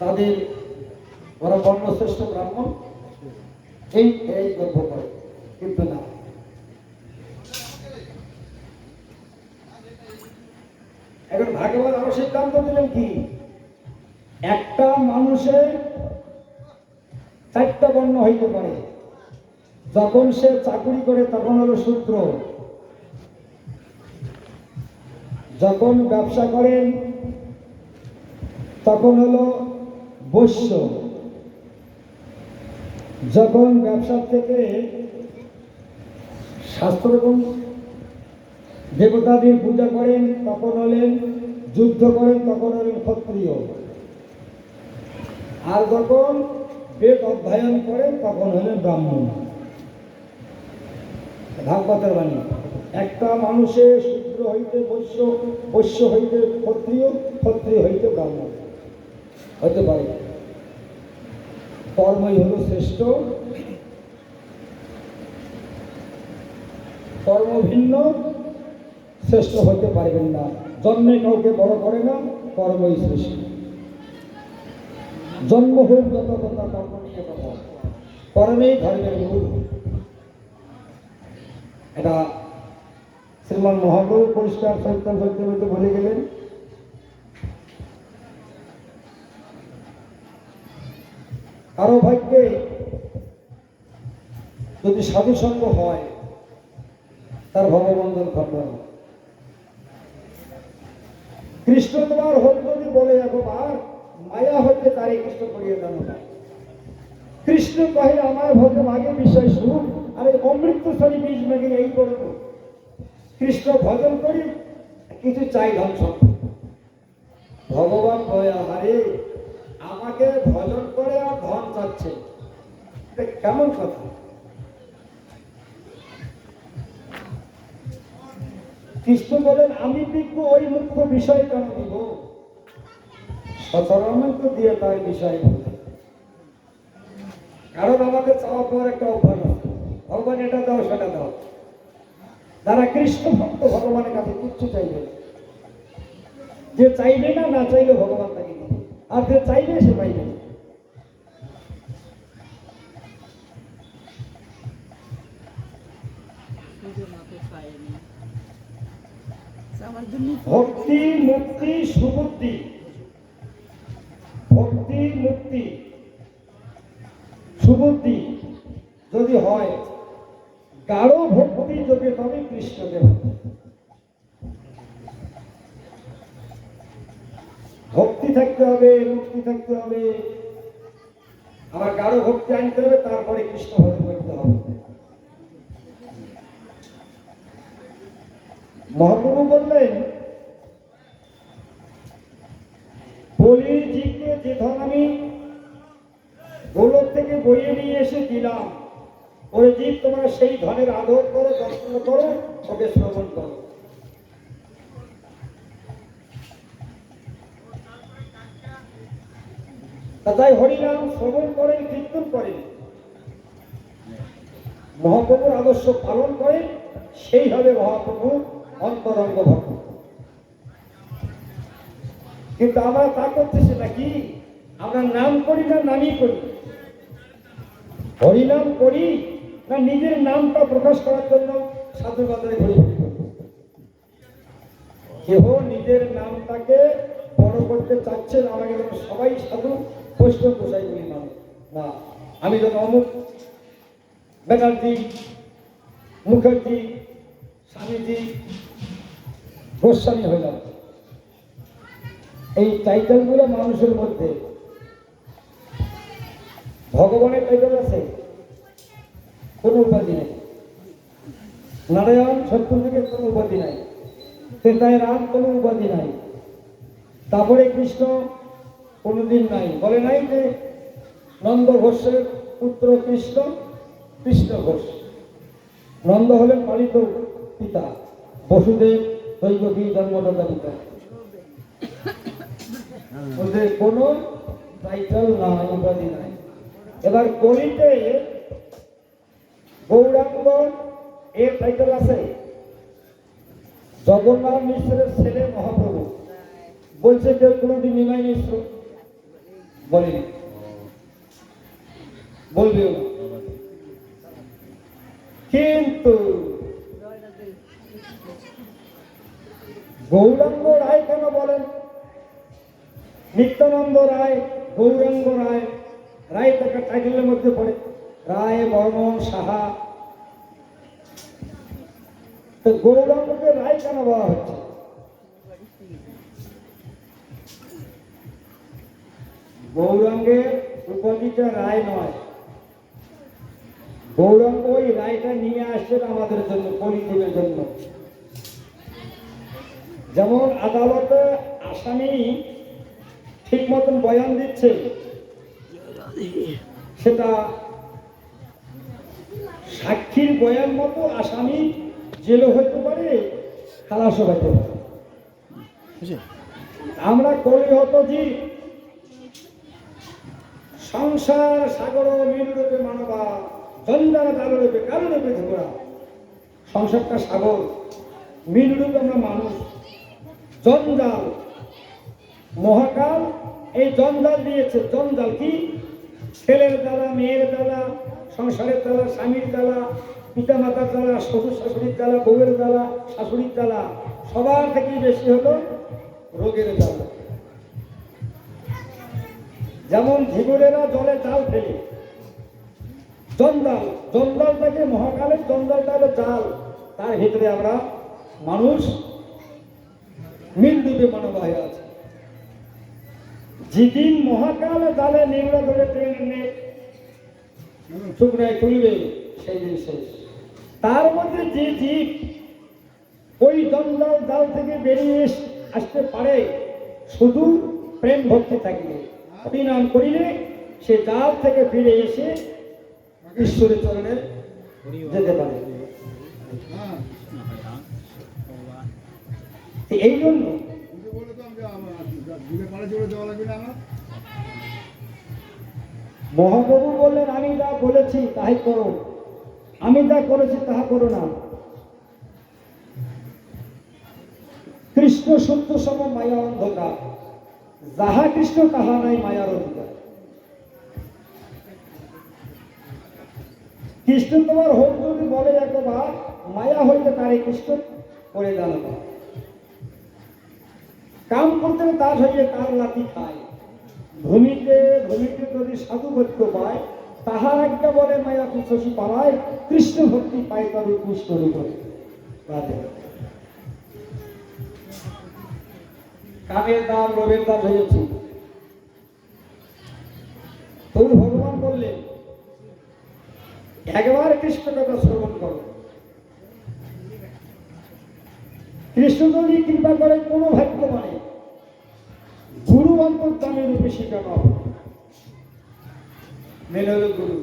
তাদের ওরা বর্ণশ্রেষ্ঠ ব্রাহ্মণ, এই এই গর্ব করে, কিন্তু না। এখন ভাগবত আরো সিদ্ধান্ত দিলেন কি, একটা মানুষের চারটা বর্ণ হইতে পারে। যখন সে চাকরি করে তখন হলো শূদ্র, যখন ব্যবসা করেন তখন হলো বৈশ্য, যখন ব্যবসা থেকে শাস্ত্র দেবতাদের পূজা করেন তখন হলেন, যুদ্ধ করেন তখন হলেন ক্ষত্রিয়, আর যখন বেদ অধ্যয়ন করেন তখন হলেন ব্রাহ্মণ। ভাগবতের বাণী, একটা মানুষের শূদ্র হইতে বৈশ্য, বৈশ্য হইতে ক্ষত্রিয়, ক্ষত্রিয় হইতে ব্রাহ্মণ হতে পারে। কর্মই হল শ্রেষ্ঠ, কর্ম ভিন্ন শ্রেষ্ঠ হতে পারবেন না। জন্মে কাউকে বড় করে না, কর্মই শ্রেষ্ঠ। জন্ম হোক যত কথা, কর্ম নিয়ে কথা, কর্মেই ধর্মের মূল। এটা শ্রীমান মহাপ্রভু পরিষ্কার সত্য সত্য বলতে বলে গেলেন। কারো ভাগ্যে যদি সাধুসঙ্গ হয় তার ভগবন্ধন খণ্ডন। কৃষ্ণ তোমার হোক যদি বলে একবার, মায়া হইতে তারে কৃষ্ণ করিয়ে দেন না। কৃষ্ণ কহে আমার ভোগে মাগে বিষয় সুখ, আর এই অমৃতস্বরী বীজ মেঘে এই করব। কৃষ্ণ ভজন করি, কিছু চাই ধন সম্পদ। ভগবান কয়ে আরে আমাকে ভজন করে আর ধন চাচ্ছে, এটা কেমন কথা? কৃষ্ণ বলেন আমি বিজ্ঞ, ওই মুখ্য বিষয় কেন দিব? সচরাচর তো দিয়ে তার বিষয় বলতে। কারণ আমাদের চাওয়া পাওয়ার একটা অভ্যাস আছে, ভগবান এটা দাও সেটা দাও। যারা কৃষ্ণ ভক্ত ভগবানের কাছে কিচ্ছু চাইবে না। যে চাইবে না, না চাইলে ভগবান তাকে দিবে, আর যে চাইবে সে পাইবে না। ভক্তি মুক্তি সুবুদ্ধি, ভক্তি মুক্তি সুবুদ্ধি যদি হয়, গাঢ় ভক্তি যোগে তবে কৃষ্ণকে ভাবে। ভক্তি থাকতে হবে, মুক্তি থাকতে হবে, আবার গাঢ় ভক্তি আনতে হবে, তারপরে কৃষ্ণ ভজন করতে হবে। মহাপ্রভু বললেন বলির জীবকে যে ধন আমি গোলক থেকে বইয়ে নিয়ে এসে দিলাম, ওই জীব তোমরা সেই ধনের আদর করো, যত্ন করো, ওকে শ্রবণ করো। তাই হরিনাম শ্রবণ করেন, কীর্তন করেন, মহাপ্রভুর আদর্শ পালন করেন, সেই হবে মহাপ্রভু অন্তরঙ্গ ভক্ত। কিন্তু আমরা তা করতেছি নাকি? আমরা নাম করি না নামই করি? হরিনাম করি না নিজের নামটা প্রকাশ করার জন্য সাধু বাজারে ঘুরে ঘুরি করি? কেহ নিজের নামটাকে বড় করতে চাচ্ছেন, আমাকে যেন সবাই সাধু বৈষ্ণব গোসাই বলি না, আমি যেন অমুক ব্যানার্জি, মুখার্জি, স্বামীজি, গোস্বামী হইলাম। এই টাইটেলগুলো মানুষের মধ্যে, ভগবানের টাইটেল আছে, কোনো উপাধি নেই। নারায়ণ চতুর্দিকে কোনো উপাধি নাই, তেতায় রাম কোনো উপাধি নাই, তারপরে কৃষ্ণ কোনোদিন নাই। বলে নাই যে নন্দ ঘোষের পুত্র কৃষ্ণ, কৃষ্ণ ঘোষ। নন্দ হলেন পালিত পিতা, বসুদেব দৈবকী জন্মদাতা পিতা। ওদের কোনো টাইটেল নাই, উপাধি নাই। এবার কলিতে গৌরাঙ্গ এর টাইটেল আছে। জগন্নাথ মিশ্রের ছেলে মহাপ্রভু বলছে কেউ কোনোদিন নিমাই মিশ্র বলেনি, বলবেও না। কিন্তু গৌরাঙ্গ রায় কেন বলেন? নিত্যানন্দ রায়, গৌরাঙ্গ রায়, রায় তো একটা টাইটেলের মধ্যে পড়ে। রায়, বর্মন, সাহা, তো গৌরাঙ্গকে রায় কেন বলা হচ্ছে? গৌরাঙ্গের উপাধিটা রায় নয়, গৌরাঙ্গ ওই রায়টা নিয়ে আসছেন আমাদের জন্য, কলিযুগের জন্য। যেমন আদালতে আসামি ঠিক মতন বয়ান দিচ্ছে, সেটা সাক্ষীর বয়ান মতো আসামি জেলও হইতে পারে, খালাসও হইতে পারে। আমরা কলিহত জীব, সংসার সাগর মীনরূপে মানবা, জঞ্জাল কালরূপে কালরূপে ধরা। সংসারটা সাগর, মীনরূপে আমরা মানুষ। জঞ্জাল মহাকাল এই জঞ্জাল দিয়েছে। জঞ্জাল কি? ছেলের জ্বালা, মেয়ের জ্বালা, সংসারের জ্বালা, স্বামীর জ্বালা, পিতা মাতার জ্বালা, শ্বশুর শাশুড়ির জ্বালা, বউয়ের জ্বালা, শাশুড়ির জ্বালা, সবার থেকেই বেশি হলো রোগের জ্বালা। যেমন ধীবরেরা জলে জাল ফেলে, জঞ্জাল, জঞ্জালটাকে মহাকালের জঞ্জালটা হলো জাল, তার ভিতরে আমরা মানুষ মৃত্যুতে মানবায় আছে। যেদিন মহাকাল জালে নিংড়া ধরে টেনে শুকনায় তুলবে সেই দিন শেষ। তার মধ্যে যে জীব ওই জঞ্জাল জাল থেকে বেরিয়ে আসতে পারে শুধু প্রেম ভক্তি থাকলে, হরিনাম করিলে সে জাল থেকে ফিরে এসে ঈশ্বরের চরণে যেতে পারে। এই জন্য মহাপ্রভু বললেন, আমি যা বলেছি তাই করো, আমি যা করেছি তাহা করো না। কৃষ্ণ সত্য সম মায়া অন্ধকার, যাহা কৃষ্ণ তাহা নাই মায়ার অধিকার। কৃষ্ণ তোমার হোক যদি বলে একবার, মায়া হইলে তারে কৃষ্ণ করে জানাবে। কাম করতে দাস হইলে তার লাঠি খায়, ভূমিতে ভূমিতে যদি সাধু ভক্ত পায়, তাহার আজ্ঞা বলে মায়া শশী পালায়, কৃষ্ণ ভক্তি পায় তবে কৃষ্ণ করে। কামের দাম লোভের দাম হয়েছে। তবু ভগবান বললেন, একবার কৃষ্ণ কথা শ্রবণ করো। কৃষ্ণ যদি কৃপা করে কোনো ভাগ্য মানে গুরু অন্তর্দামী রূপে শিখানো হবে। মেনে হল গুরু।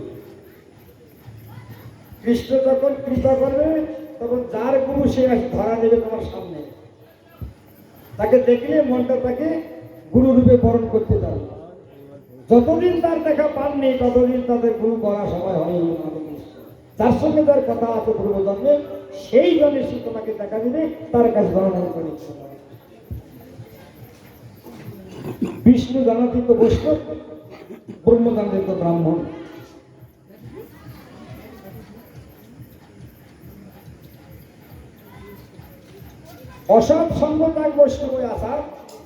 কৃষ্ণ যখন কৃপা করবে তখন যার গুরু সে ধরা দেবে তোমার সামনে, তাকে দেখলে মনটা তাকে গুরু রূপে বরণ করতে যাবে। যতদিন তার দেখা পাননি ততদিন তাদের গুরু করার সময় হয়নি। যার সঙ্গে যার কথা আছে পূর্বজন্মে, সেই জন্যে সে তোমাকে দেখা দিবে, তার কাছে ধর্ম করে। বিষ্ণু জানাতীত বৈষ্ণব, ব্রহ্ম জানাতীত ব্রাহ্মণ। অসৎ সঙ্গ তার বৈষ্ণব আসার,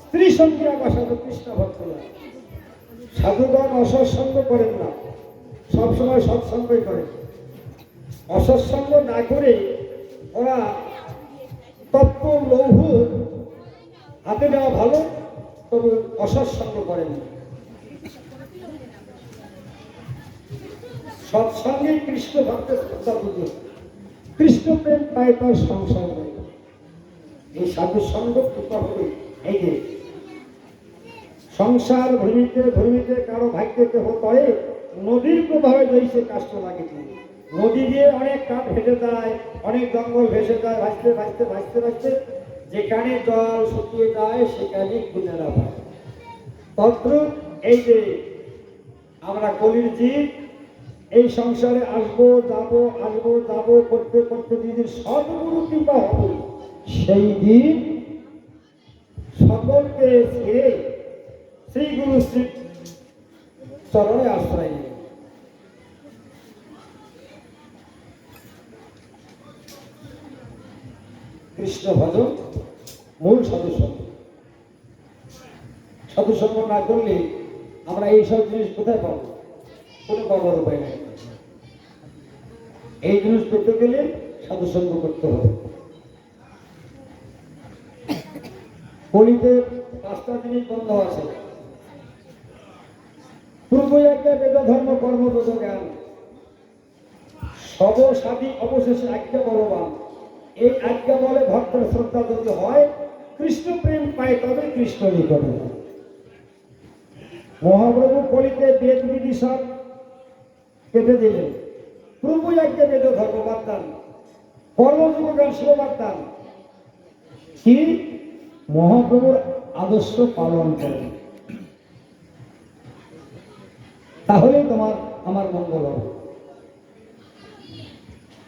স্ত্রী সঙ্গে আসার কৃষ্ণ ভক্ত। সাধুগণ অসৎ সঙ্গ করেন না, সবসময় সৎসঙ্গই করেন। অসৎসঙ্গ না করে ওরা তত্ত্ব লৌহ হাতে নেওয়া ভালো, তবে অসৎসঙ্গ করেন। সৎসঙ্গে কৃষ্ণ ভক্তের শ্রদ্ধা বুঝে, কৃষ্ণ প্রেম পায় তার সংসার। এই সাধু সঙ্গ কৃপা হবে। এই যে সংসার ভূমিতে ভূমিতে কারো ভাগ্যে কেহ করে, নদীর প্রভাবে জয়সে কাষ্ট লাগে। নদী দিয়ে অনেক কাঠ ভেসে যায়, অনেক জঙ্গল ভেসে যায়, ভাসতে ভাসতে ভাসতে ভাসতে যেখানে জল শুকিয়ে যায় সেখানে কিনারা পায়। তদ্রূপ এই যে আমরা কলির জীব, এই সংসারে আসবো যাব করতে করতে দিদির সদ্গুরু কৃপা হবে, সেই দিন সকলকে ছেড়ে শ্রী গুরু শ্রী চরণে আশ্রয় নেবে। কৃষ্ণ ভজন মূল সাধুসঙ্গ। সাধুসঙ্গ না করলে আমরা এইসব জিনিস কোথায় পাবো? কোনো পাবার উপায় নাই। এই জিনিস করতে গেলে সাধুসঙ্গ করতে হবে। কলিতে 5টা জিনিস বন্ধ আছে। পূর্ব আজ্ঞা বেদ ধর্ম কর্মবোধ জ্ঞান, সব সাধী অবশেষে আজ্ঞা বলবান। এই আজ্ঞা বলে ভক্তের শ্রদ্ধা যদি হয়, কৃষ্ণ প্রেম পায় তবে কৃষ্ণ নিকটে। মহাপ্রভু কলিতে বেদ বিধি সব কেটে দিলেন। পূর্ব আজ্ঞা বেদ ধর্ম বাদ, কর্মযোগ জ্ঞান শিব বাদ। কি? মহাপ্রভুর আদর্শ পালন করেন, তাহলেই তোমার আমার মঙ্গল হবে।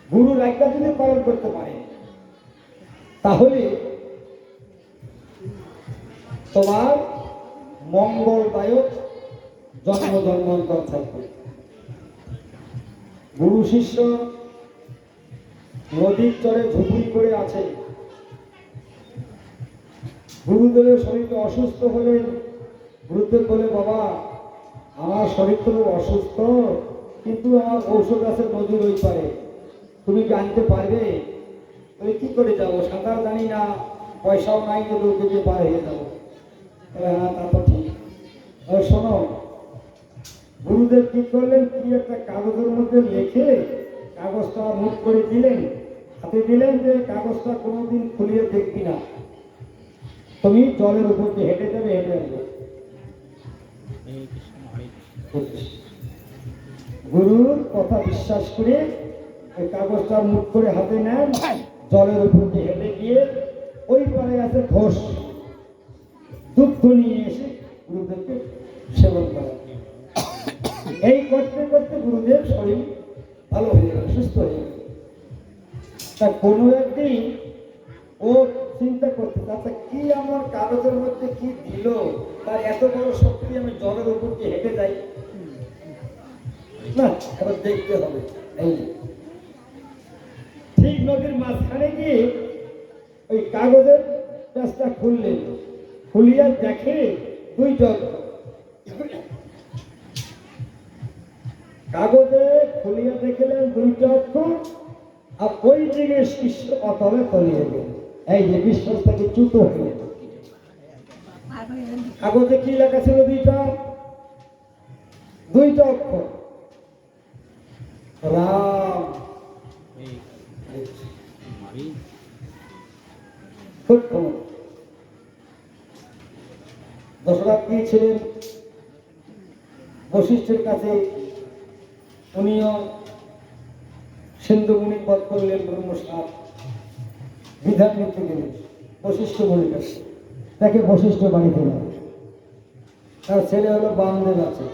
গুরুর আজ্ঞা যদি পালন করতে পারে তাহলে তোমার মঙ্গলদায়ক জন্ম জন্মান্তর থাকবে। গুরু শিষ্য নদীর চরে ঝুপড়ি করে আছে। গুরুদেবের শরীর অসুস্থ হলে গুরুদেব বলে, বাবা আমার শরীর তো অসুস্থ, কিন্তু আমার ঔষধ আছে নদীর ওই পারে, তুমি কি আনতে পারবে? তুমি কি করে যাবো, সাঁতার জানি না, পয়সাও নাই যে নদী দিয়ে পার হয়ে যাবো। হ্যাঁ, তা তো ঠিক। শোনো, গুরুদেব কি করলেন, কি একটা কাগজের মধ্যে লিখে কাগজটা মুখ করে দিলেন, হাতে দিলেন যে কাগজটা কোনোদিন খুলিয়ে দেখবি না, তুমি জলের উপর দিয়ে হেঁটে যাবে, হেঁটে আসবে। গুরুর কথা বিশ্বাস করে ওই কাগজটা মুখ করে হাতে নেন, জলের উপর দিয়ে হেঁটে গিয়ে ওই পারে আছে ঘোষ, দুগ্ধ নিয়ে এসে গুরুদেবকে সেবন করেন। এই করতে করতে গুরুদেব শরীর ভালো হয়ে গেল, সুস্থ হয়ে গেল। তা কোনো একদিন ও চিন্তা করতে, আচ্ছা কি আমার কাগজের মধ্যে কি দিল, তার এত বড় শক্তি, আমি জলের উপর দিয়ে হেঁটে যাই না, এবার দেখতে হবে। এই ঠিক নদীর মাঝখানে গিয়ে ওই কাগজের পেঁচটা খুললেন, খুলিয়া দেখে দুই জল, কাগজে খুলিয়া দেখলেন দুইটা অক্ষর, আর ওই দিকে শিষ্য অতলে তলিয়ে গেল। এই যে বিশ্বাস থেকে চ্যুত হয়ে গেল। কাগজে কি লেখা ছিল? দুইটা অক্ষর, রাম। খুব খবর। দশরথ গিয়েছিলেন বশিষ্ঠের কাছে, উনিও সিন্ধুমুনি পদ করলেন, ব্রহ্মসাপ বিধান নিতে গেলেন বশিষ্ঠ মুনির কাছে। তাকে বশিষ্ঠ বাড়িতে গেল, তার ছেলে হলো বামদেব আছে।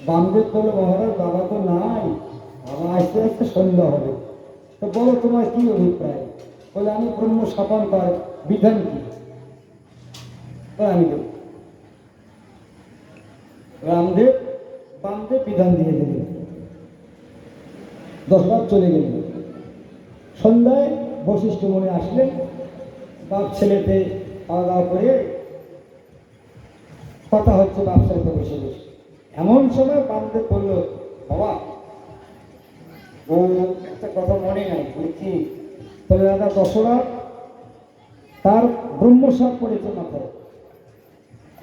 বামদেব বললো, মহারাজ বাবা তো নাই, বাবা আসতে আসতে সন্ধ্যা হবে, তো বলো তোমার কি অভিপ্রায়? বলে, আমি ব্রহ্ম স্থাপন করার বিধান কি? আমি দেব। রামদেব বামদেব বিধান দিয়ে দিলেন। দশরথ চলে গেলেন। সন্ধ্যায় বশিষ্ঠ মুনি আসলেন, বাপ ছেলেতে খাওয়া দাওয়া করে কথা হচ্ছে, বাপ ছেলেতে বসে বসে। এমন সময় বামদেব বলল, বাবা ও একটা কথা মনে নাই। কি? তবে দাদা, দশরথ তার ব্রহ্মসাপ পড়েছে মাথায়,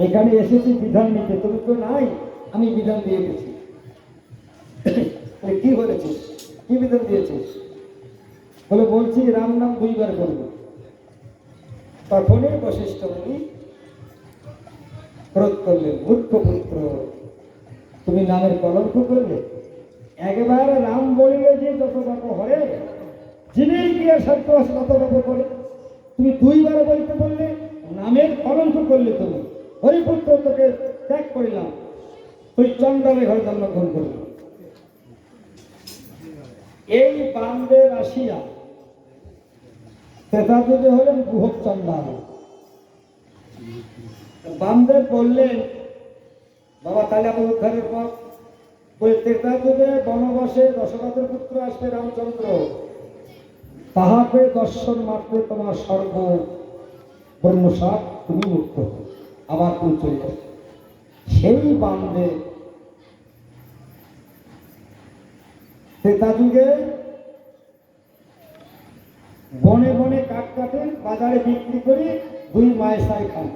এখানে এসেছি বিধান নিতে, তুমি তো নাই, আমি বিধান দিয়ে গেছি। কি বলেছিস, কি বিধান দিয়েছিস? বলে, বলছি রাম নাম 2 বার করবো। তখনই বশিষ্ঠ মুনি ক্রোধ করলেন, মূর্খ পুত্র, তুমি নামের কলঙ্ক করলে। একবার রাম বলিলে যে যত বাপ হরে, যিনি গিয়ে সত্য তত বাপ করে, তুমি 2 বার বলতে বললে, নামের কলঙ্ক করলে। তুমি হরিপুত্র, তোকে ত্যাগ করিলাম, তুই চন্ডালে ঘরে জন্মগ্রহণ করলি। এই বামদেব আসিয়া ত্রেতাযুগে হলেন গুহক চন্ডাল। বামদেব বললেন, বাবা তাহলে আমার উদ্ধারের পথ। ওই ত্রেতাযুগে বনবাসে দশরথের পুত্র আসবে রামচন্দ্র, তাহাকে দর্শন মাত্রে তোমার সর্ব ব্রহ্মসাপ তুমি মুক্ত, আবার তুমি চলে যাবে। সেই বামদেব ত্রেতাযুগে বনে বনে কাঠ কাটেন, বাজারে বিক্রি করে 2 মায়েসাই খান।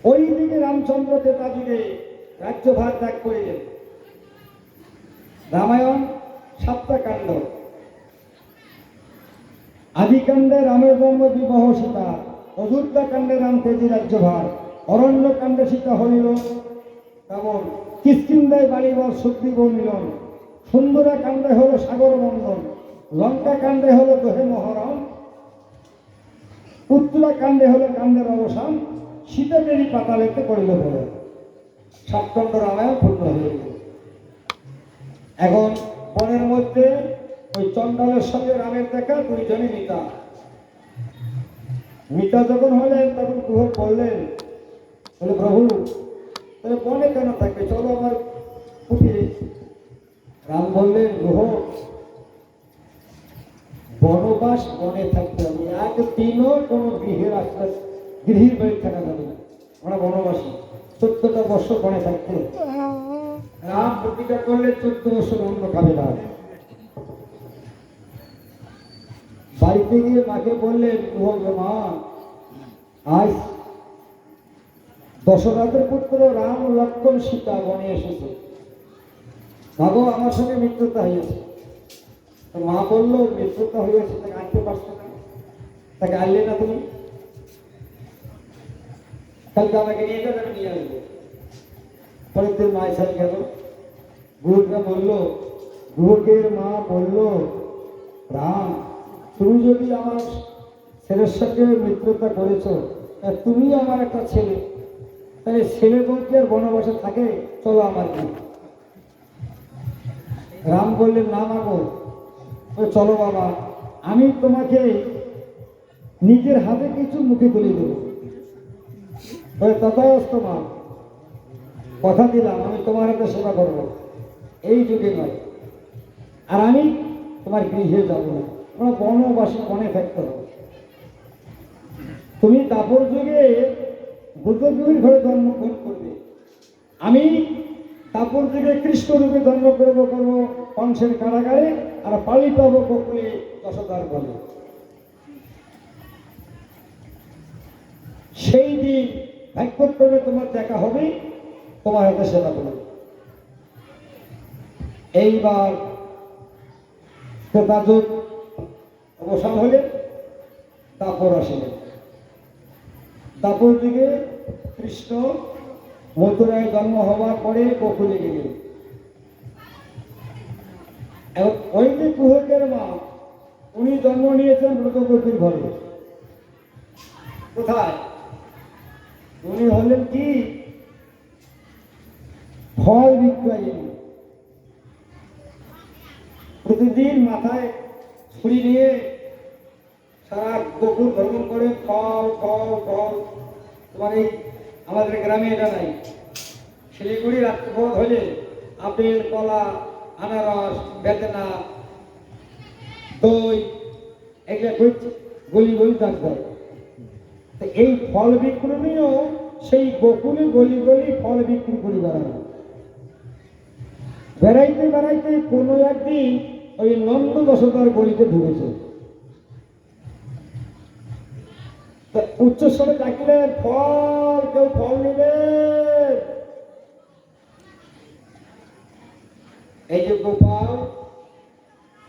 ওই দিকে রামচন্দ্র ত্রেতাযুগে রাজ্যভার ত্যাগ করিলেন। রামায়ণ 7টা কাণ্ড। আদিকাণ্ডে রামের জন্ম, বিবাহ সীতা, অযোধ্যা কাণ্ডে রাম তেজি রাজ্যভার, অরণ্য কাণ্ডে সীতা হরিল রাবণ, কিষ্কিন্ধায় বাড়িবর সুগ্রীব মিলন, সুন্দরা কাণ্ডে হলো সাগর মন্ডন, লঙ্কা কাণ্ডে হলো দোহে মহরণ, উত্তরা কাণ্ডে হলো কাণ্ডের অবসান, সীতা দেবী পাতালেতে করিল বলে। 7 খণ্ড রামায়ণ পূর্ণ হয়ে গেল। এখন বনের মধ্যে ওই চন্ডালের সঙ্গে রামের দেখা, 2 জনে মিতা। মিতা যখন হলেন তখন গুহক বললেন, বলে, প্রভু তাহলে বনে কেন থাকবে, চলো আমার কুটিরে। রাম বললেন, গুহক বনবাস বনে থাকতে হবে, একদিনও কোনো গৃহের আশ্রয় গৃহীর বাড়ি থাকা যাবে না। আমরা বনবাসী 14টা বছর বনে থাকতে হবে। রাম প্রতিজ্ঞা করলে 14 বছর অন্য খাবে না। বাড়িতে গিয়ে মাকে বললেন, মা আজ দশরথের পুত্র রাম লক্ষ্মণ সীতা বনে এসেছে, ভাবো আমার সঙ্গে মিত্রতা হয়েছে। তো মা বললো, মিত্রতা হয়েছে তাকে আনতে পারছো না, তাকে আনলে না তুমি? কালকে আমাকে নিয়ে যাবে, আমি নিয়ে আসবো। পরের দিন মায়ের সাথে গেল, গুরুকে বললো, গুরুকের মা বললো, রাম তুমি যদি আমার ছেলের সঙ্গে মিত্রতা করেছো, তা তুমি আমার একটা ছেলে, তাই ছেলে বলতে আর বনবাসে থাকে, চলো আমার কি। রাম বললেন, না মাগো, চলো বাবা, আমি তোমাকে নিজের হাতে কিছু মুখে তুলে দেবো। তথাস্ত মা, কথা দিলাম আমি তোমার হাতে সেবা করবো, এই যুগে নয়, আর আমি তোমার গৃহে যাবো না, আমরা বনবাসী বনে থাকতে হবে। তুমি দাপর যুগে বুদ্ধদেবের ঘরে জন্মগ্রহণ করবে, আমি তারপর থেকে কৃষ্ণ রূপে জন্ম করবো কংসের কারাগারে, আর পালিত হবো গোকুলে দশধার বলে। সেই দিন ভাগ্যক্রমে তোমার দেখা হবে, তোমার হাতে সেবা করবে। এইবার ত্রেতাযুগ অবসান হলে তারপর আসিলেন। তারপর যুগে কৃষ্ণ মথুরায় জন্ম হওয়ার পরে গোকুলে গেলেন। এবং ওই যে কুহকের মা, উনি জন্ম নিয়েছেন ব্রতগোপীর ঘরে। কোথায়? উনি হলেন কি ফল বিক্রয়ী। প্রতিদিন মাথায় ছুরি নিয়ে সারা গোকুল ভ্রমণ করে ফল ফল ফল। তোমার এই আমাদের গ্রামে এটা নাই, শিলিগুড়ি রাত্রিপথ হলে আপেল, কলা, আনারস, বেদনা, দই এগুলো গলি গলি থাকতে হয়। তো এই ফল বিক্রমীও সেই গোকুলে গলি গলি ফল বিক্রি করে বেড়ানো। বেড়াইতে বেড়াইতে কোনো একদিন ওই নন্দ দশতার গলিতে ঢুকেছে। উচ্চস্বরে ডাকিলেন, ফল, কেউ ফল নিবে? এই যে গোপাল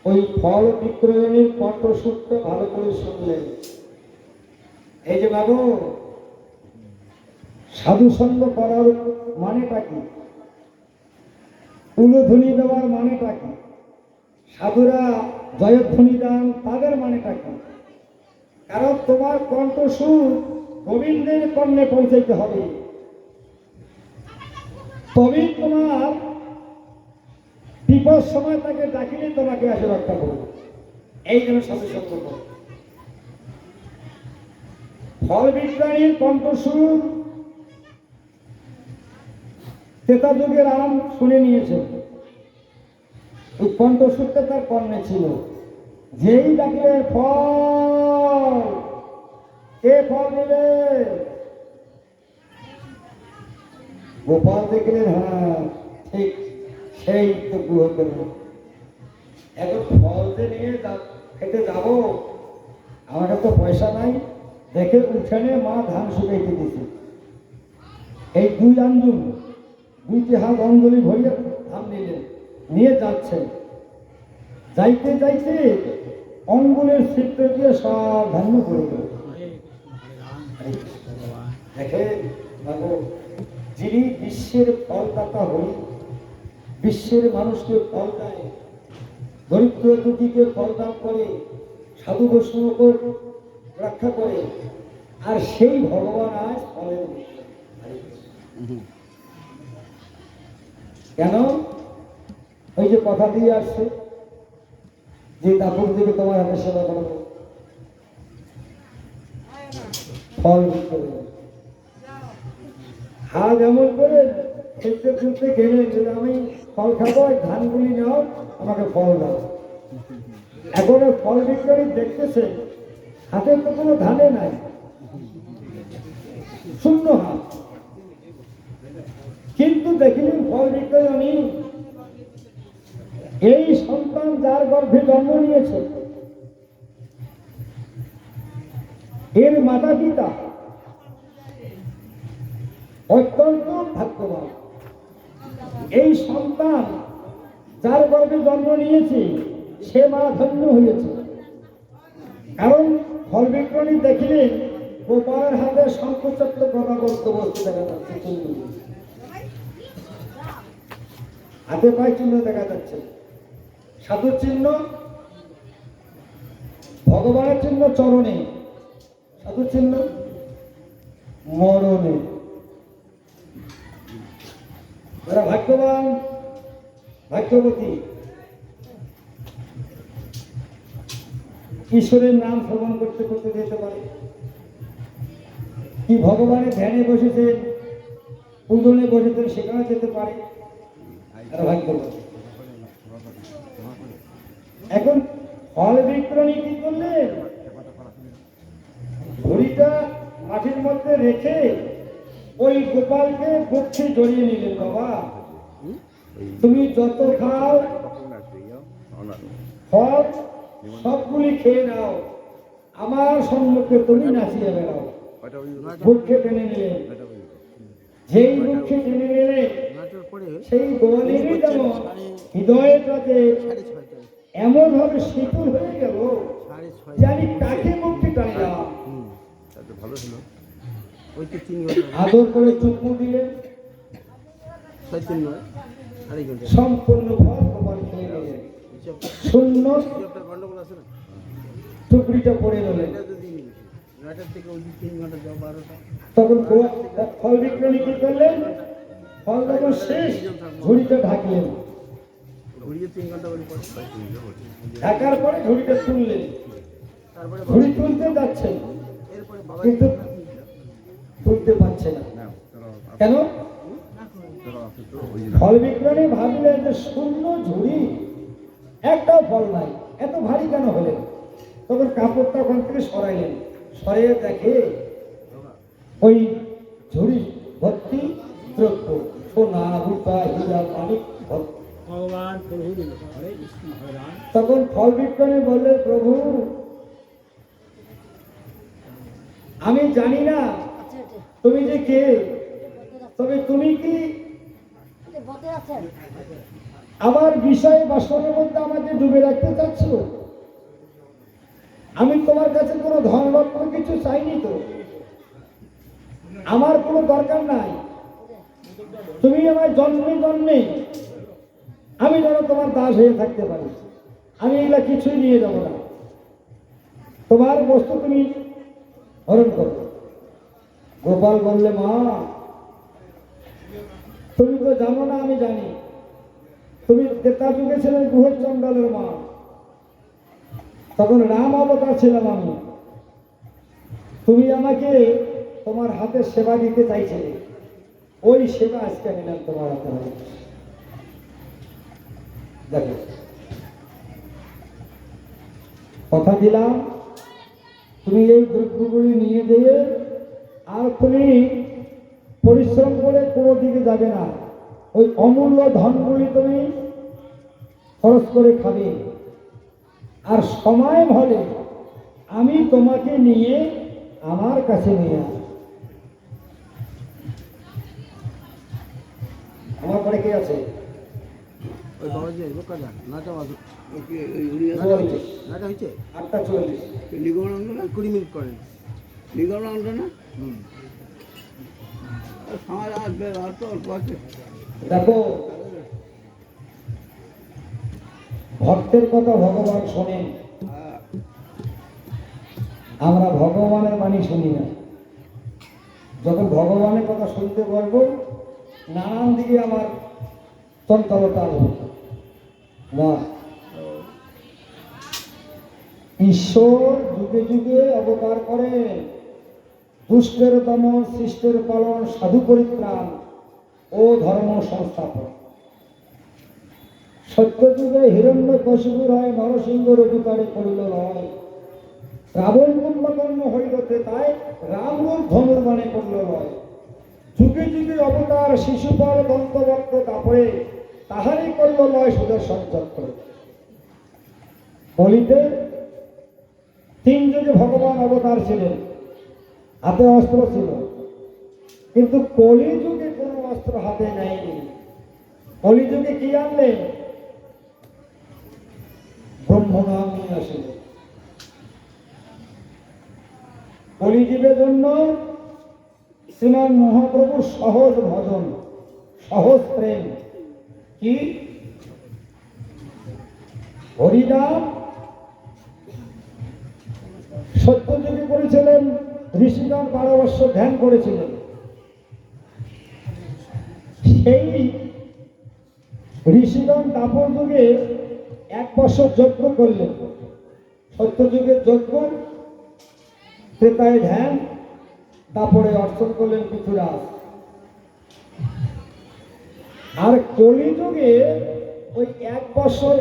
ওই ফল বিক্রয়ণীর কণ্ঠসূত্র ভালো করে শুনলেন। এই যে বাবু, সাধু সঙ্গ করার মানেটা কি? উলুধ্বনি দেওয়ার মানেটা কি? সাধুরা জয়ধ্বনি দেন, তাদের মানেটা কি? কারণ তোমার কণ্ঠসুর গোবিন্দের কর্ণে পৌঁছাইতে হবে, তবেই তোমার বিপদ সময় তাকে ডাকিলে তোমাকে আসে রক্ষা করবে। এই জন্য সাধু সঙ্গ করো। ফল বিক্রয়ীর কণ্ঠসুর ত্রেতা যুগে রাম শুনে নিয়েছে। ওই কণ্ঠসূরটা তার কর্ণে ছিল। যেই ডাকলে ফল, কে ফল নেবে? গোপাল দেখলেন, হ্যাঁ ঠিক, সেই তো গুহকের। এখন ফল যে নিয়ে খেতে যাবো, আমার তো পয়সা নাই, দেখে উঠানে মা ধান শুকাইতে দিছে। এই দুই আঞ্জুম, দুইটি হাত অঞ্জলি ভরিয়ে ধান নিলেন, নিয়ে যাচ্ছেন। যাইতে যাইতে অঙ্গুলের চিত্র দিয়ে সব ধান্য পড়ে গেল। দেখেন বাবু, যিনি বিশ্বের ফলদাতা হই, বিশ্বের মানুষকে ফল দেয়, দরিদ্র দুঃখীকে ফল দান করে, সাধু বৈষ্ণবকে রক্ষা করে, আর সেই ভগবান আজ ফলের কেন? ওই যে কথা দিয়ে আসছে যে দাপুর দিকে তোমার হাতে সেবা করবো, ফল বিক্রি। হাত এমন করে খেলতে খুলতে গেলেন যে আমি ফল খাবো, ধানগুলি নাও, আমাকে ফল দাও। এখন ওই ফল বিক্রি দেখতেছে হাতে তো কোনো ধানে নাই, শূন্য হাত। কিন্তু দেখিলেন ফল বিক্রয় আমি এই সন্তান যার গর্ভে জন্ম নিয়েছে এর মাতা পিতা অত্যন্ত ভাগ্যবান। এই সন্তান যার গর্ভে জন্ম নিয়েছে সে মা ধন্য হয়েছে। কারণ ফল বিক্রয় দেখিলেন গোপালের হাতে শঙ্খচক্র গদা বস্তু দেখা যাচ্ছে, চিহ্ন হাতে পায়ে চিহ্ন দেখা যাচ্ছে, সাধুর চিহ্ন, ভগবানের চিহ্ন চরণে, সাধুর চিহ্ন মরণে। যারা ভাগ্যবান ভাগ্যবতী ঈশ্বরের নাম শ্রবণ করতে করতে যেতে পারে, কি ভগবানের ধ্যানে বসেছেন, পূজনে বসেছেন, সেখানে যেতে পারে। এখন ফল বিক্রয় কি করলেন, ঘড়িটা মাটির মধ্যে রেখে ওই গোপালকে বক্ষে জড়িয়ে নিলেন। বাবা তুমি যত খাও ফল সবগুলি খেয়ে নাও, আমার সম্মুখে তুমি নাচিয়ে বেড়াও। বক্ষে টেনে নিলেন, যেই বক্ষে টেনে নিলে সেই গোয়ালেরই যেমন হৃদয়টাতে এমন ভাবে শীতল হয়ে গেল জানি কাকে বক্ষে টানলাম। আদর করে চুপু দিলেন, সম্পূর্ণ ফল গোপাল খেয়ে নিলেন, শূন্য টুকরিটা পড়ে গেলেন। তখন ফল বিক্রয় কি করলেন, ফল যখন শেষ ঝুড়িটা ঢাকলেন, ঢাকার পরে ঝুড়িটা তুললেন, ঝুড়ি তুলতে যাচ্ছেন কিন্তু তুলতে পারছে না। কেন? ফল বিক্রয় ভাবলেন যে শূন্য ঝুড়ি, একটাও ফল নাই, এত ভারী কেন হলেন? তখন কাপড়টা ওখান থেকে সরাইলেন, সরিয়ে দেখে ওই ঝুড়ি ভর্তি দ্রব্য, সোনা রূপা হীরা মানিক ভর্তি। তখন ফল বিক্রয় বললে, প্রভু আমি জানি না তুমি যে কে, তবে তুমি কি আমার বিষয় বাসনের মধ্যে আমাকে ডুবে রাখতে চাচ্ছ? আমি তোমার কাছে কোনো ধন রত্ন কিছু চাইনি, তো আমার কোনো দরকার নাই। তুমি আমার জন্মে জন্মে আমি যেন তোমার দাস হয়ে থাকতে পারি, আমি এগুলা কিছুই নিয়ে যাব না, তোমার বস্তু তুমি হরণ করো। গোপাল বললে, মা তুমি তো জানো না আমি জানি, তুমি ত্রেতা যুগে ছিলেন গুহর চণ্ডালের মা, তখন রাম অবতার ছিলাম আমি, তুমি আমাকে তোমার হাতে সেবা দিতে চাইছিলে, ওই সেবা আজকে নিলাম তোমার হাতে। দেখো কথা দিলাম তুমি এই দ্রব্যগুলি নিয়ে যেয়ে আর তুমি পরিশ্রম করে কোনো দিকে যাবে না, ওই অমূল্য ধনগুলি তুমি খরচ করে খাবে, আর সময় হলে আমি তোমাকে নিয়ে আমার কাছে নিয়ে আসব। আমার পরে কে আছে? ওই বাবাজি লোক না নাটা বাজু ওকে নাটা হইছে 8:40 লিগন না 20 মিনিট করেন লিগন আনলো না আমার আর বের আর তো অল্প আছে। দেখো ভক্তের কথা ভগবান শোনেন, আমরা ভগবানের বাণী শুনি না। যখন ভগবানের কথা শুনতে পারবো নানান দিকে আমার চঞ্চলতা আসবে না। ঈশ্বর যুগে যুগে অবতার করেন, দুষ্টের দমন, শিষ্টের পালন, সাধু পরিত্রাণ ও ধর্ম সংস্থাপন। সত্যযুগে হিরণ্যকশিপুর হয় নরসিংহ রূপে তারে করিল লয়, রাবণ কুম্ভকর্ণ হইলতে তাই রামরূপ ধনুর্বাণে করল লয়। যুগে যুগে অবতার শিশুপাল দন্তবক্র তাপরে তাহারই করল লয় সুদর্শন চক্র। কলিতে 3 যুগে ভগবান অবতার ছিলেন, হাতে অস্ত্র ছিল, কিন্তু কলিযুগে কোনো অস্ত্র হাতে নেয়নি। কলিযুগে কি আনলেন? ব্রহ্মনাম নিয়ে আসলেন। কলিযুগের জন্য শ্রীমান মহাপ্রভু সহজ ভজন, সহজ প্রেম, কি হরিনাম। সত্যযুগে করেছিলেন ঋষিগণ 12 বৎসর ধ্যান করেছিলেন। সেই ঋষিগণ তাপর যুগে 1 বৎসর যজ্ঞ করলেন। সত্যযুগের যজ্ঞ, ত্রেতায় ধ্যান, তারপরে অর্চন করলেন পৃথুরাজ। আর কলিযুগে ওই 1 বৎসর,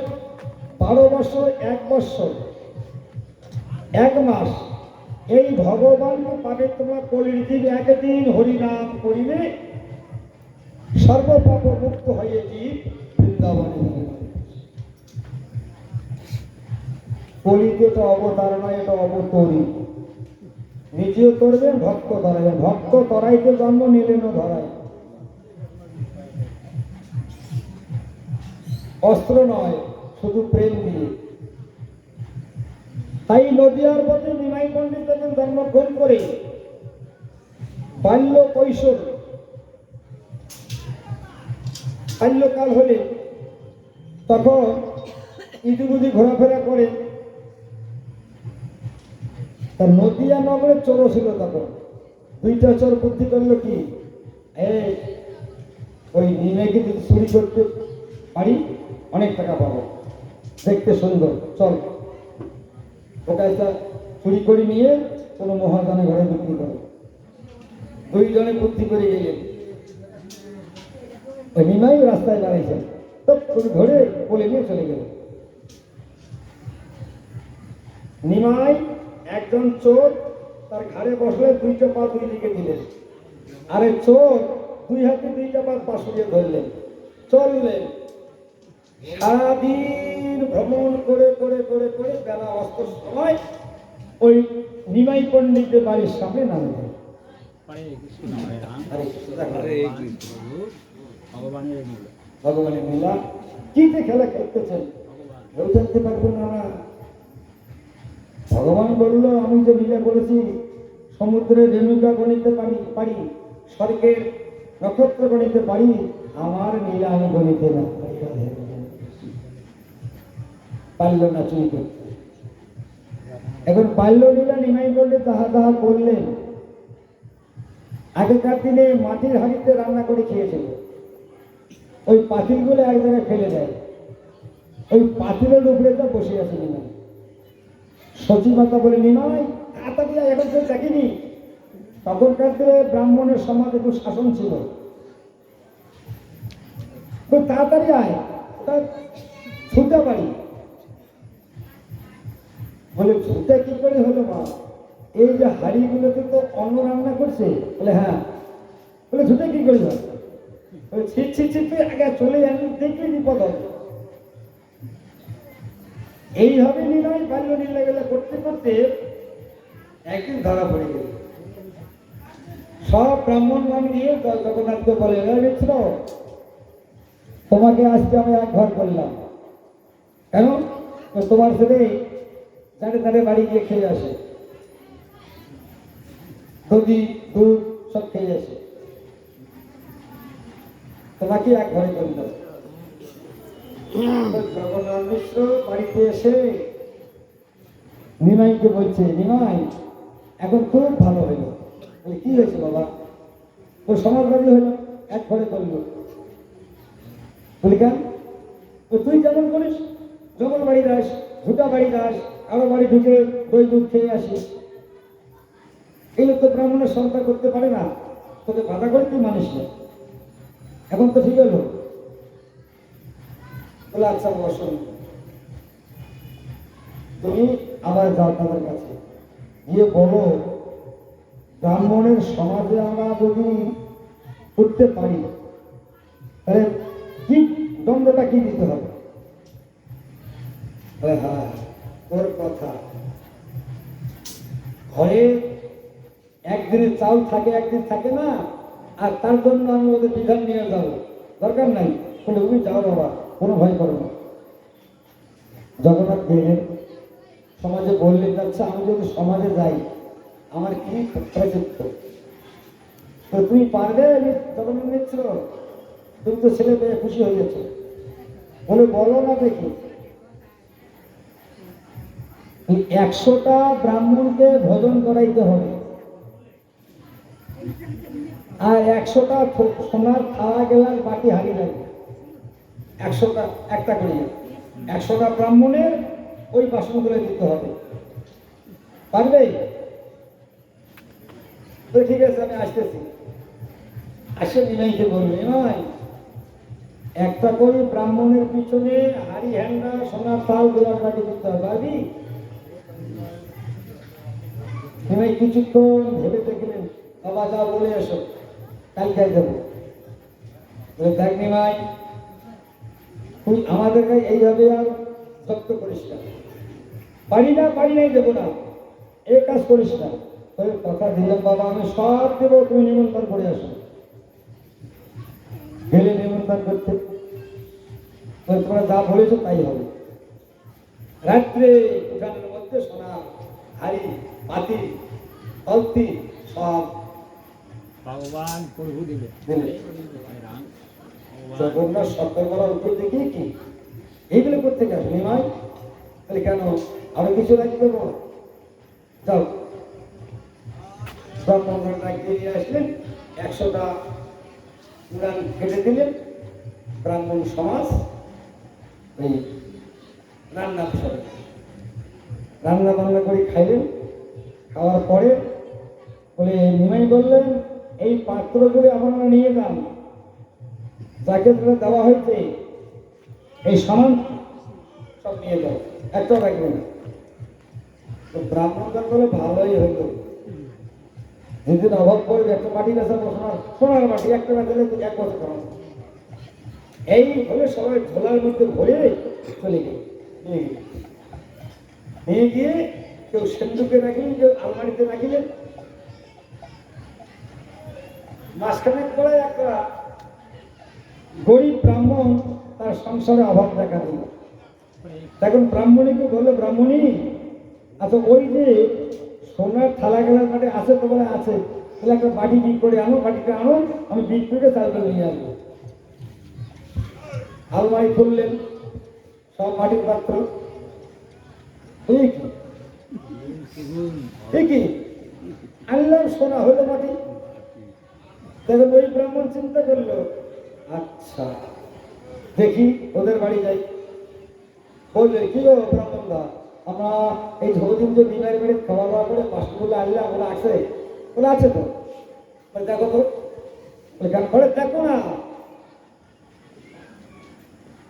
12 বৎসর, 1 বৎসর, 1 মাস, এই ভগবানকে পাবে তোমরা। কলির জীব একদিন হরিনাম করিবে, সর্বপাপ মুক্ত হয়ে জীব বৃন্দাবনে যাবে। কলিতে তো অবতার নয়, এটা অবতরী। নিজেও করবেন, ভক্ত ধরাইবেন। ভক্ত তরাইতে জন্ম নিলেন ধরায়, অস্ত্র নয়, শুধু প্রেম দিয়ে। তাই নদিয়ার পথে নিমাই পণ্ডিত যখন জন্মগ্রহণ করে বাল্য কৈশোর, বাল্যকাল হলে তখন ইতিবুদি ঘোরাফেরা করে। তার নদিয়া নগরে চোরও ছিল তখন। 2টা চোর বুদ্ধি করলো কি, ওই নিমাইকে যদি চুরি করতে পারি অনেক টাকা পাবো, দেখতে সুন্দর, চল ওটা একটা চুরি করে নিয়ে কোনো মহাজনে ঘরে বিক্রি করে। 2 জনে বুদ্ধি করে গেলেন। ওই নিমাই রাস্তায় দাঁড়াইছেন, তো ধরে বলে নিয়ে চলে গেল। নিমাই একজন চোর, তার ঘাড়ে বসলে 2টা পা 2 দিকে দিলেন। আরে চোর 2 হাতে 2টা পা পাশুড়িয়ে ধরলেন, চললেন। সারাদিন ভ্রমণ করে করে করে করে বেলা অস্তর সময় ওই নিমাই পণ্ডিতের বাড়ির সামনে নামলেন। ভগবানের লীলা, কি যে খেলা খেলতেছেন কেউ জানতে পারবেন না। ভগবান বলল, আমি যে লীলা করেছি, সমুদ্রের রেণুকা গণিতে পারি, স্বর্গের নক্ষত্র গণিতে পারি, আমার লীলা আমি গণিতে না। পারল না চুরি করতে। এখন পারল লীলা নিমাই বললে তাহা তাহা করলেন। আগেকার দিনে মাটির হাঁড়িতে রান্না করে খেয়েছিল, ওই পাতিলগুলো এক জায়গায় ফেলে দেয়, ওই পাতিলের উপরে তো বসে আছে নিমাই। সচী মাতা বলে, নিমাই তাড়াতাড়ি এখন তো দেখিনি। তখনকার দিনে ব্রাহ্মণের সমাজ একটু শাসন ছিল, তাড়াতাড়ি আয়, তার ছুটে বাড়ি। বলে ছুটে কি করে হলো মা? এই যে হাড়িগুলোতে তো অন্ন রান্না করছে। বলে হ্যাঁ। বলে ছুটে কি করে হয়? বলে ছিট ছিট ছিট আগে চলে যান, দেখলে বিপদ হবে। এইভাবে নিলয় বাল্য লীলা গেলা করতে করতে একদিন ধরা পড়ে গেল। সব ব্রাহ্মণগণ নিয়ে জগন্নাথকে বলে, মিত্র, তোমাকে আজকে আমি 1 ঘর করলাম। কেন? তোমার ছেলে যারে তারে বাড়ি গিয়ে খেয়ে আসে, দধি দুধ সব খেয়ে আসে, তোমাকে 1 ঘরে করল। জগন্নাথ মিশ্র বাড়িতে এসে নিমাইকে বলছে, নিমাই এখন খুব ভালো হইল। কি হয়েছে বাবা? ও সমাজবাদী হইল, 1 ঘরে করলো। বলি কেন? তুই যেমন করিস, জগন বাড়ি যাস, ঝুটা বাড়ি যাস, আরো বাড়ি ঢুকে দই দুধ খেয়ে আসিস, এগুলো তো ব্রাহ্মণের সন্তান করতে পারে না, তোকে বাধা করে তুই মানিস না। এখন তো ঠিক হলো। বলে আচ্ছা বসুন, তুমি আবার যাও তাদের কাছে, গিয়ে বলো ব্রাহ্মণের সমাজে আমরা যদি উঠতে পারি তাহলে কি দণ্ডটা কি দিতে হবে। হ্যাঁ, তোর কথা, ঘরে একদিনের চাল থাকে, একদিন থাকে না, আর তার জন্য আমি ওদের বিধান নিয়ে যাবো, দরকার নাই। বলে তুমি যাও বাবা, কোনো ভয় করো না। জগন্নাথ গেলেন, সমাজে বললেন যাচ্ছে আমি যদি সমাজে যাই আমার কি প্রযুক্ত, তো তুমি পারবে। জগন্নাথ মিত্র, তুমি তো ছেলে পেয়ে খুশি হয়ে গেছো, বলে বলো না দেখি। 100টা ব্রাহ্মণকে ভোজন করাইতে হবে, আর 100টা সোনার থালা গেলার বাটি হারিয়ে লাগবে। 100টা একটা করে 100টা ব্রাহ্মণের ওই বাসনগুলো দিতে হবে, পারবে? তো ঠিক আছে, আমি আসতেছি। আসে নিমাইকে বলবে, নিমাই একটা করে ব্রাহ্মণের পিছনে হাড়ি হ্যান্ডা সোনার থাল গোলার বাটি দিতে হবে, পারবি? নিমাই কিছুক্ষণ ভেবে দেখলেন, বাবা যা বলে এসো, কালকে দেবো। দেখ নিমাই, তুই আমাদেরকে এইভাবে আর যত্ন করিস না, পারি নাই দেবো না, এই কাজ করিস না। তোর কথা দিলাম বাবা, আমি সব দেবো, তুমি নিমন্ত্রণ করে আসো। গেলে নিমন্ত্রণ করতে, তোমরা যা বলেছো তাই হবে। রাত্রে উঠানের মধ্যে সোনা হাড়ি পাতি কলতি সব ভগবান প্রভু দিবে। জগন্নাথ সতর্করা উত্তর দেখি কি এইগুলো করতে গেল নিমাই, তাহলে কেন আরো কিছু রাখতে দেবো? যাও, ব্রাহ্মণ ডাকিয়ে নিয়ে আসলেন, 100টা উড়ান কেটে দিলেন। ব্রাহ্মণ সমাজ এই রান্না করে রান্না বান্না করে খাইলেন। খাওয়ার পরে বলে নিমাই বললেন, এই পাত্রগুলি আপনারা নিয়ে যান, যাকে দেওয়া হয়েছে এই সামান সব নিয়ে যাও, একটাও রাখবে না। তো ব্রাহ্মণগণ বলে ভালোই হইল, যেদিন অভাব পড়বে একটা মাটি বেচা সোনার মাটি একটা বেচালে 1 বছর খাওয়া। এই হলে সবাই ঝোলার মধ্যে ভরে চলে গেল, নিয়ে গিয়ে কেউ সিন্ধুকে রাখিলেন, কেউ আলমারিতে রাখিলেন। মাঝখানে পড়ে একটা গরিব ব্রাহ্মণ, তার সংসারে অভাব দেখা দিল। তখন ব্রাহ্মণীকে বললো, ব্রাহ্মণী আচ্ছা ওই যে সোনার থালা গেলার মাঠে আছে, তো বলে আছে, তাহলে একটা বাটি বিক্রি করে আনো, বাটিটা আনো, আমি বিক্রি করে চালটা নিয়ে আসবো। আলমারি খুললেন, সব মাটির পাত্র। কি আনলাম, সোনা হলো মাটি। তখন ওই ব্রাহ্মণ চিন্তা করলো, আচ্ছা দেখি ওদের বাড়ি যাই। বললে, কি গো ব্রাহ্মণ দা, আমরা এই ঝোদিন যে বিমারি বাড়ি খাওয়া দাওয়া করে পাঁচগুলো আনলাম, ওরা আছে? ওরা আছে তো, দেখো তো। কেন করে দেখো না।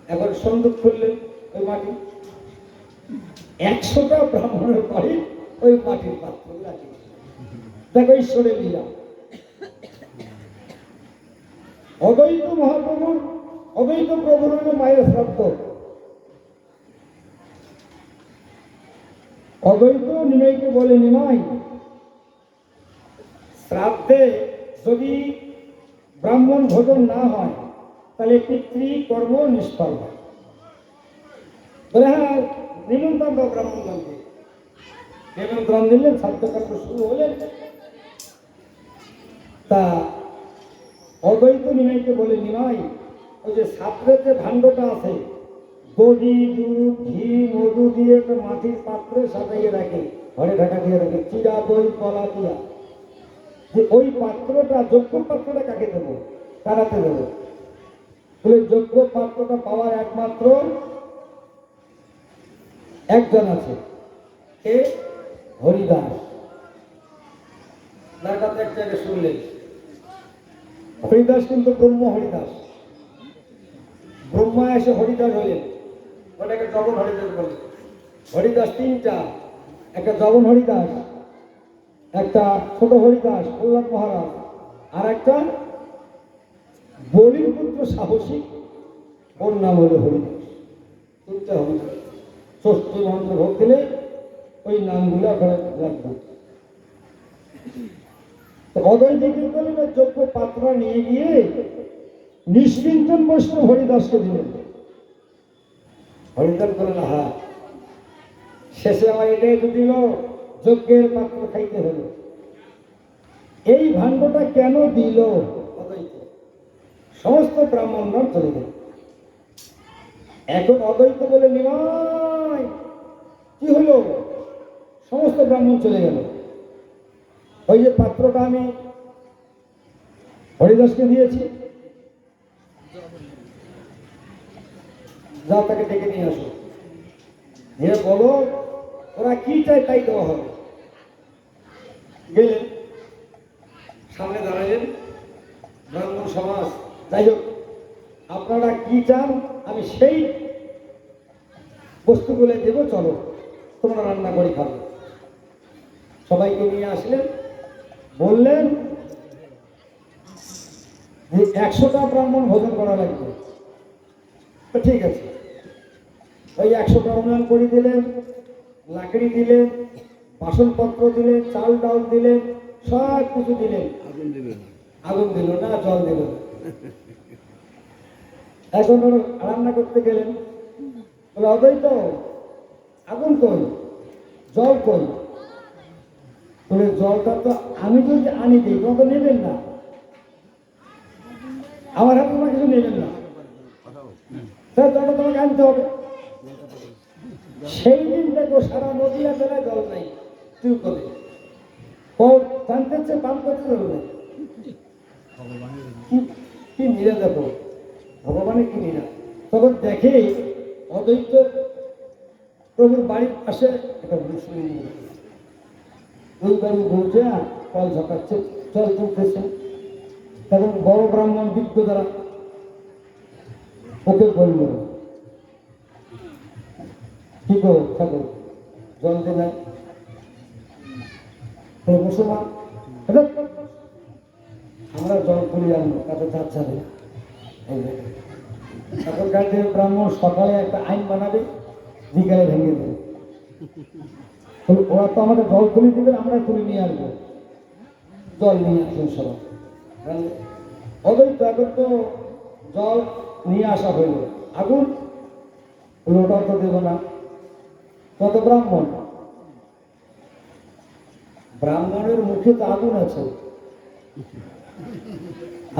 এখন সন্দুক খুললেন, ওই মাটি 100টা ব্রাহ্মণের বাড়ি ওই মাটির পাত্র লাগে। দেখো ঈশ্বরের লীলা। অদ্বৈত মহাপ্রভুর, অদ্বৈত প্রভুর মায়ের শ্রাদ্ধ। অদ্বৈত নিমাইকে বলে, নিমাই শ্রাদ্ধে যদি ব্রাহ্মণ ভোজন না হয় তাহলে পিতৃকর্ম নিষ্ফল হয়। বলে হ্যাঁ, নিমন্ত্রণ দাও ব্রাহ্মণগণকে। নিমন্ত্রণ দিলেন, শ্রাদ্ধকর্ম শুরু হলেন। তা অদ্বৈত নিমাইকে বলে, নিমাই ওই যে ছাত্রের যে ভাণ্ডটা আছে, দধি দুধ ঘি মধু দিয়ে একটা মাটির পাত্রে সাজাইয়ে রাখে, ঘরে ঢাকা দিয়ে রাখে, চিরা দই কলা দিয়া, যে ওই পাত্রটা যোগ্য পাত্রটা কাকে দেবো, কারাতে দেবো? বলে যোগ্য পাত্রটা পাওয়ার একমাত্র একজন আছে, কে? হরিদাস। তার কথা এক জায়গায় শুনলেন, হরিদাস কিন্তু ব্রহ্ম হরিদাস। ব্রহ্মা এসে হরিদাস হলেন, ওটাকে জবন হরিদাস বলে। হরিদাস তিনটা, একটা জবন হরিদাস, একটা ছোট হরিদাস প্রহ্লাদ মহারাজ, আর একটা বলির পুত্র সাহসী, ওর নাম হলো হরিদাস। তিনটা হরিদাস, ষষ্ঠী মন্ত্র ভোগ দিলে ওই নামগুলো ওখানে লাগবে। অদ্বৈত কি করলেন, যোগ্য পাত্র নিয়ে গিয়ে নিষ্কিঞ্চন বৈষ্ণব হরিদাসকে দিলেন। হরিদাস বললেন, হ্যাঁ, শেষে আমার এটাই তো দিল, যজ্ঞের পাত্র খাইতে হলো। এই ভাণ্ডটা কেন দিল অদ্বৈত? সমস্ত ব্রাহ্মণরা চলে গেল। এখন অদ্বৈত বলে, নিমাই কি হলো? সমস্ত ব্রাহ্মণ চলে গেল। ওই যে পাত্রটা আমি হরিদাসকে দিয়েছি, যাও তাকে ডেকে নিয়ে আসো, নিয়ে বলো ওরা কি চায় তাই দেওয়া হবে। গেলেন, সামনে দাঁড়ালেন ব্রাহ্মণ সমাজ, যাই হোক আপনারা কি চান আমি সেই বস্তুগুলো দেবো, চলো তোমরা রান্না করে খাবো। সবাইকে নিয়ে আসলেন, বললেন যে 100টা ব্রাহ্মণ ভোজন করা লাগবে। তো ঠিক আছে, ওই 100টা উন্নয়ন করে দিলেন, লাকড়ি দিলেন, বাসনপত্র দিলেন, চাল ডাল দিলেন, সব কিছু দিলেন। আগুন দিল না, জল দিল না। এখন রান্না করতে গেলেন, বলে অদ্বৈত আগুন কই, জল কই? বলে জলটা তো আমি যদি আনি দিই তোমাকে নেবেন না, আমার হাতে তোমার কিছু নেবেন না, তাহলে জলটা তোমাকে আনতে হবে। সেই দিন দেখো সারা নদীয়া জেলায় জল নাই, তুই করে জানতে পান করতে জল নেই। কি নিরা দেখো, ভগবানের কি নিরা। তখন দেখে অদ্বৈত প্রভুর বাড়ির পাশে একটা মুসলিম, ওই বাড়ি বলছে কল ঝকাচ্ছে, জল তুলতেছে। তখন বড় ব্রাহ্মণ বিজ্ঞ দ্বারা ওকে বলল, কি গো ঠাকুর জল দে নাই? মুসলমান আমরা জল তুলি আনবো, তাতে চার যাবে। এখনকার দিনে ব্রাহ্মণ সকালে একটা আইন বানাবে, বিকালে ভেঙে দেবে। ওরা তো আমাদের জল তুলে দেবে, আমরা তুলে নিয়ে আসবো, জল নিয়ে আসবেন সবাই। অদ্বৈত এখন তো জল নিয়ে আসা হইল, আগুন লোটা তো দেব না। কত ব্রাহ্মণ, ব্রাহ্মণের মুখে তো আগুন আছে,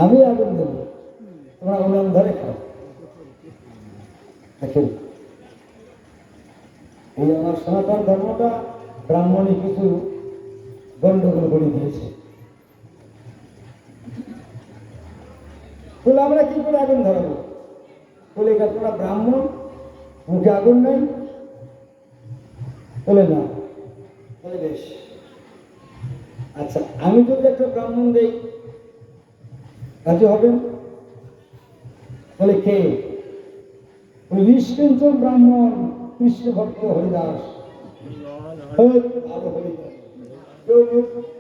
আমি আগুন দেব, তোমরা উনান ধরে খাও। দেখেন এই আমার সনাতন ধর্মটা ব্রাহ্মণে কিছু গন্ডগোল করে দিয়েছে। বলে আমরা কি করে আগুন ধরাবো? বলে তোমরা ব্রাহ্মণ, মুখে আগুন নাই? বলে না। বলে বেশ, আচ্ছা আমি যদি একটা ব্রাহ্মণ দেই রাজি হবেন? বলে কে? নিষ্কিঞ্চন ব্রাহ্মণ, কৃষ্ণ ভক্ত হরিদাস। আরো হরিদাস কেউ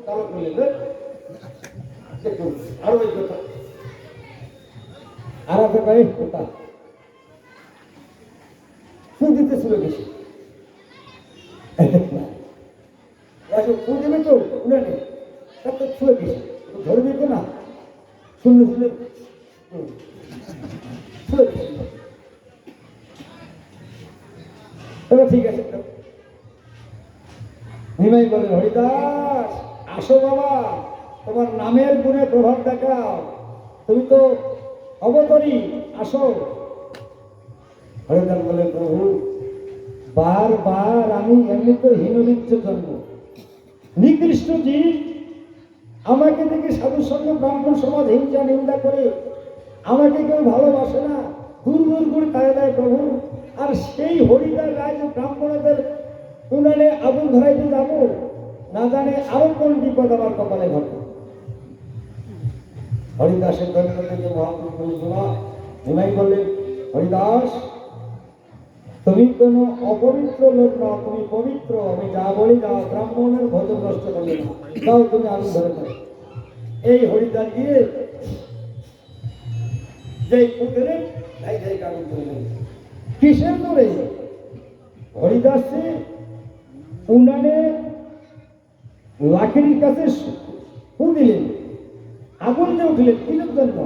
কারো বলে আরো ওই কথা, আর একটা গায়ে কথা ফু দিতেছিল বেশি। ফু দেবে তো উনানে, তার তো ছুঁয়ে গেছে, ধরবে তো না, শুনলে শুনলে ছুঁয়ে গেছে। ঠিক আছে, নিমাই বলেন, হরিদাস আসো বাবা, তোমার নামের গুণে প্রভাব দেখাও, তুমি তো অবতরী, আসো। হরিদাস বলে, প্রভু বারবার আমি এমনি তো হীনবৃত্ত জন্ম, নিকৃষ্ট জীব, আমাকে দেখে সাধু সঙ্গ ব্রাহ্মণ সমাজ হিংসা নিন্দা করে, আমাকে কেউ ভালোবাসে না, দূর দূর করে তাড়ে দেয় প্রভু। আর সেই হরিদাস রাজ ব্রাহ্মণদের উনানে আগুন ধরাইতে যাব, না জানে আরো কোন বিপদ আমার কপালে ঘটে। হরিদাসের দৈন্য থেকে মহাপ্রভু বলছিল, নিমাই বললেন, হরিদাস, তুমি কোনো অপবিত্র লোক না, তুমি পবিত্র। আমি যা বলি যাও, ব্রাহ্মণের ভোজন নষ্ট করবে না, তাও তুমি আলু ধরে থাকো। এই হরিদাস গিয়ে যে পুকুরে ধাই ধাই কাগজ ধরলেন। কিসের ধরে? হরিদাসে উনানে লাকড়ির কাছে ফু দিলেন, আগুন দিয়ে উঠলেন। কিসের জন্য?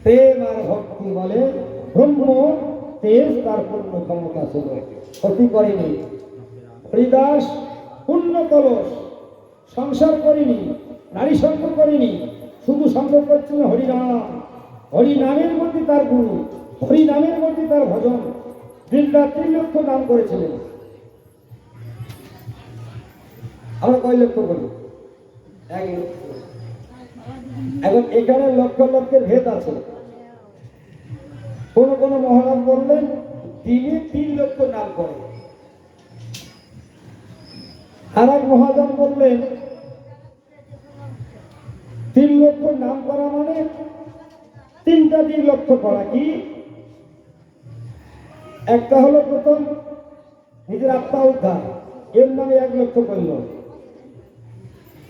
প্রেম আর ভক্তি বলে ব্রহ্ম তেজ, তার পূর্ণ ক্ষমতা ছিল, ক্ষতি করেনি। হরিদাস পূর্ণ কলস, সংসার করেনি, নারী সঙ্গ করেনি, শুধু সঙ্গ করছিল হরিনাম। হরিনামের মধ্যে তার গুরু, হরিনামের মধ্যে তার ভজন। দিনটা 3 লক্ষ নাম করেছিলেন। আমরা কয় লক্ষ করি? 1 লক্ষ। এখন এখানে লক্ষ লক্ষের ভেদ আছে। কোন কোন মহারাজ বললেন তিনি 3 লক্ষ নাম করেন, আর এক মহাজন বললেন 3 লক্ষ নাম করা মানে 3টা দিন লক্ষ্য করা। কি? একটা হলো প্রথম নিজের আত্মা উদ্ধার, এর নামে 1 লক্ষ করল,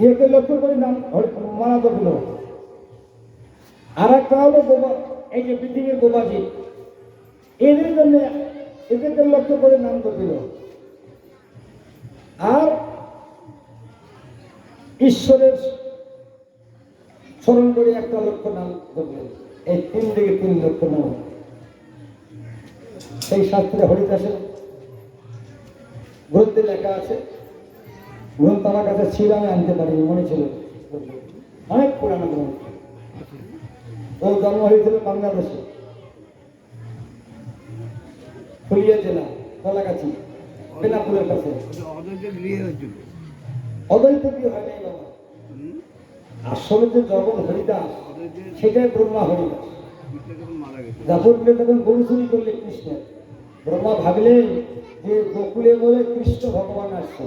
একে লক্ষ্য করে নাম মারা যাবে। আর একটা হলো এই যে পৃথিবীর গোবাজি, এদের জন্য এদেরকে লক্ষ্য করে নাম দিল। আর ঈশ্বরের স্মরণ করে 1 লক্ষ নাম করলেন। এই 3 দিকে 3 লক্ষ নাম। সেই শাস্ত্রে হরিদাসের গ্রন্থে লেখা আছে। গ্রন্থ আমার কাছে ছিল, আমি আনতে পারিনি, মনে ছিল। অনেক পুরানো গ্রন্থ। ও জন্ম হয়েছিল বাংলাদেশে, ফুলিয়া জেলা, কলাগাছি, বেনাপুরের কাছে। অদ্বৈত বিয়ে হয় নাই বাবা। আসলে যে জগৎ হরিদাস, সেটাই ব্রহ্মা হরিদাস। জাফর মিলে তখন গরু চুরি করলে কৃষ্ণের, ব্রহ্মা ভাবলেন যে গোকুলে বলে কৃষ্ণ ভগবান আসছে,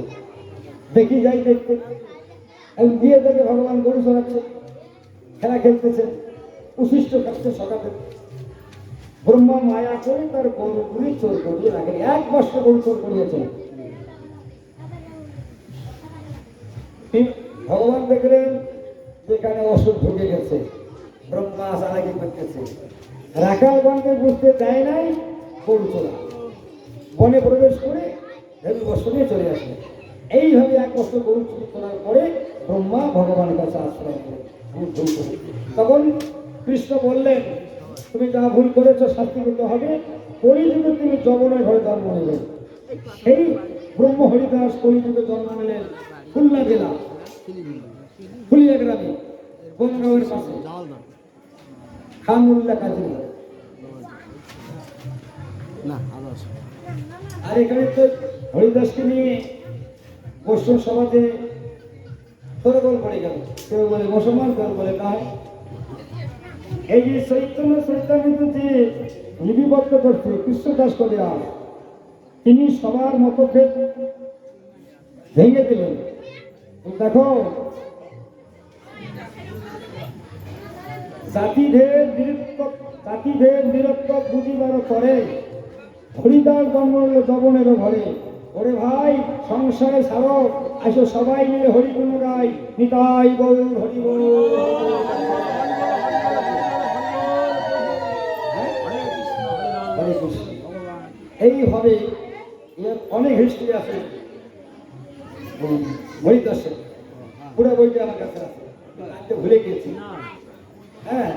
দেখি যাই দেখতে। এবং দিয়ে দেখে ভগবান গরু চড়াচ্ছে, খেলা খেলতেছেন, উশিষ্ট খাচ্ছে সকালে। ব্রহ্মা মায়া করে তার গরুগুলি চোর করিয়ে রাখেন। 1 বছর গরু চোর করিয়েছেন। ভগবান দেখলেন যেখানে অসুখ ঢুকে গেছে, ব্রহ্মা আসারাকি করতেছে। রাখালগণকে বুঝতে দেয় নাই, গরু চোরা বনে প্রবেশ করে ভেবি বস্ত্র নিয়ে চলে আসে। এইভাবে 1 বছর গরু চুরি করার পরে ব্রহ্মা ভগবানের কাছে আশ্রয় নিলেন। তখন কৃষ্ণ বললেন, তুমি যা ভুল করেছো শাস্তি পেতে হবে, কলিযুগে তুমি যবনের ঘরে জন্ম নেবে। সেই ব্রহ্ম হরিদাস কলিযুগে জন্ম নিলেন খুলনা জেলা, ফুলিয়া গ্রামে, বনগাঁওয়ের পাশে, খানুল্লাহ কাজী। আর এখানে তো হরিদাসকে নিয়ে বৈষ্ণব সমাজে সরগোল পড়ে গেল। কেউ বলে মুসলমান, কেউ বলে না। এই যে চৈতন্য চৈতন্য যে লিপিবদ্ধ করছে কৃষ্ণদাস কলিয়ার, তিনি সবার মতভেদ ভেঙে দিলেন। দেখো, জাতিভেদ নিরর্থক বুঝিবার পরে হরিদাস জন্ম হল যবনেরও ঘরে। ওরে ভাই, সংসারে ছাড়ো, আসো সবাই মিলে হরিগুণ গাই, নিতাই গৌর হরি বল। হরে কৃষ্ণ। এইভাবে এর অনেক হিস্ট্রি আছে হরিদাসের, পুরো বইটা আমার কাছে আছে, ভুলে গেছি। হ্যাঁ,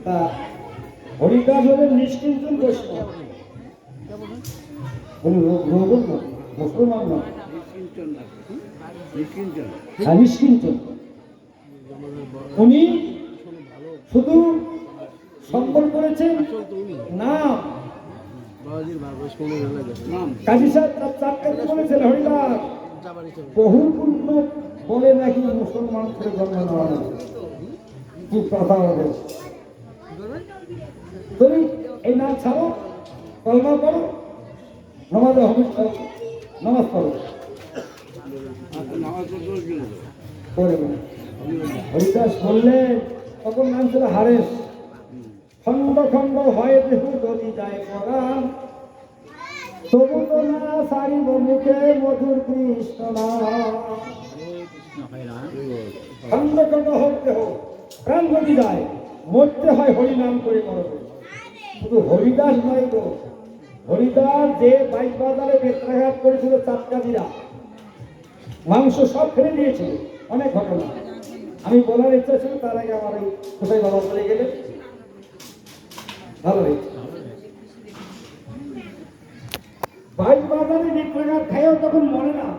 তা হরিদাস হলেন নিষ্কিঞ্চন বৈষ্ণব, মুসলমান নয়, নিষ্কিঞ্চন। উনি শুধু সম্বল করেছেন নাম। কাজী সাহেব চারটাকে বলেছেন হরিদাস বহু পুণ্য বলে নাকি মুসলমান করে জন্ম নেওয়া যায়। কি কথা হবে? তুমি এই নাম ছাড়ো, কলমা করো, নামাজ পড়ো। হরিদাস বললেন, তখন নাম ছিল হারেস। খন্ড খন্ড হয় দেহ যদি যায় পরাণ, তবু তো না সারিব মুখে মধুর কৃষ্ণ নাম। খন্ড খন্ড হোক দেহ, প্রাণ যদি যায়, মরতে হয় হরি নাম করে মরবে। শুধু হরিদাস নয় তো, হরিদাস যে বাইশ বাজারে বেত্রাঘাত করেছিল চাপকাদিরা, মাংস সব ফেলে দিয়েছিল, অনেক ঘটনা আমি বলার ইচ্ছা ছিল, তার আগে আমার ওই কোথায় বাবা চলে গেলে ভালো হয়েছে। বাইশ বাজারে বেত্রাঘাত খাইও তখন মনে না,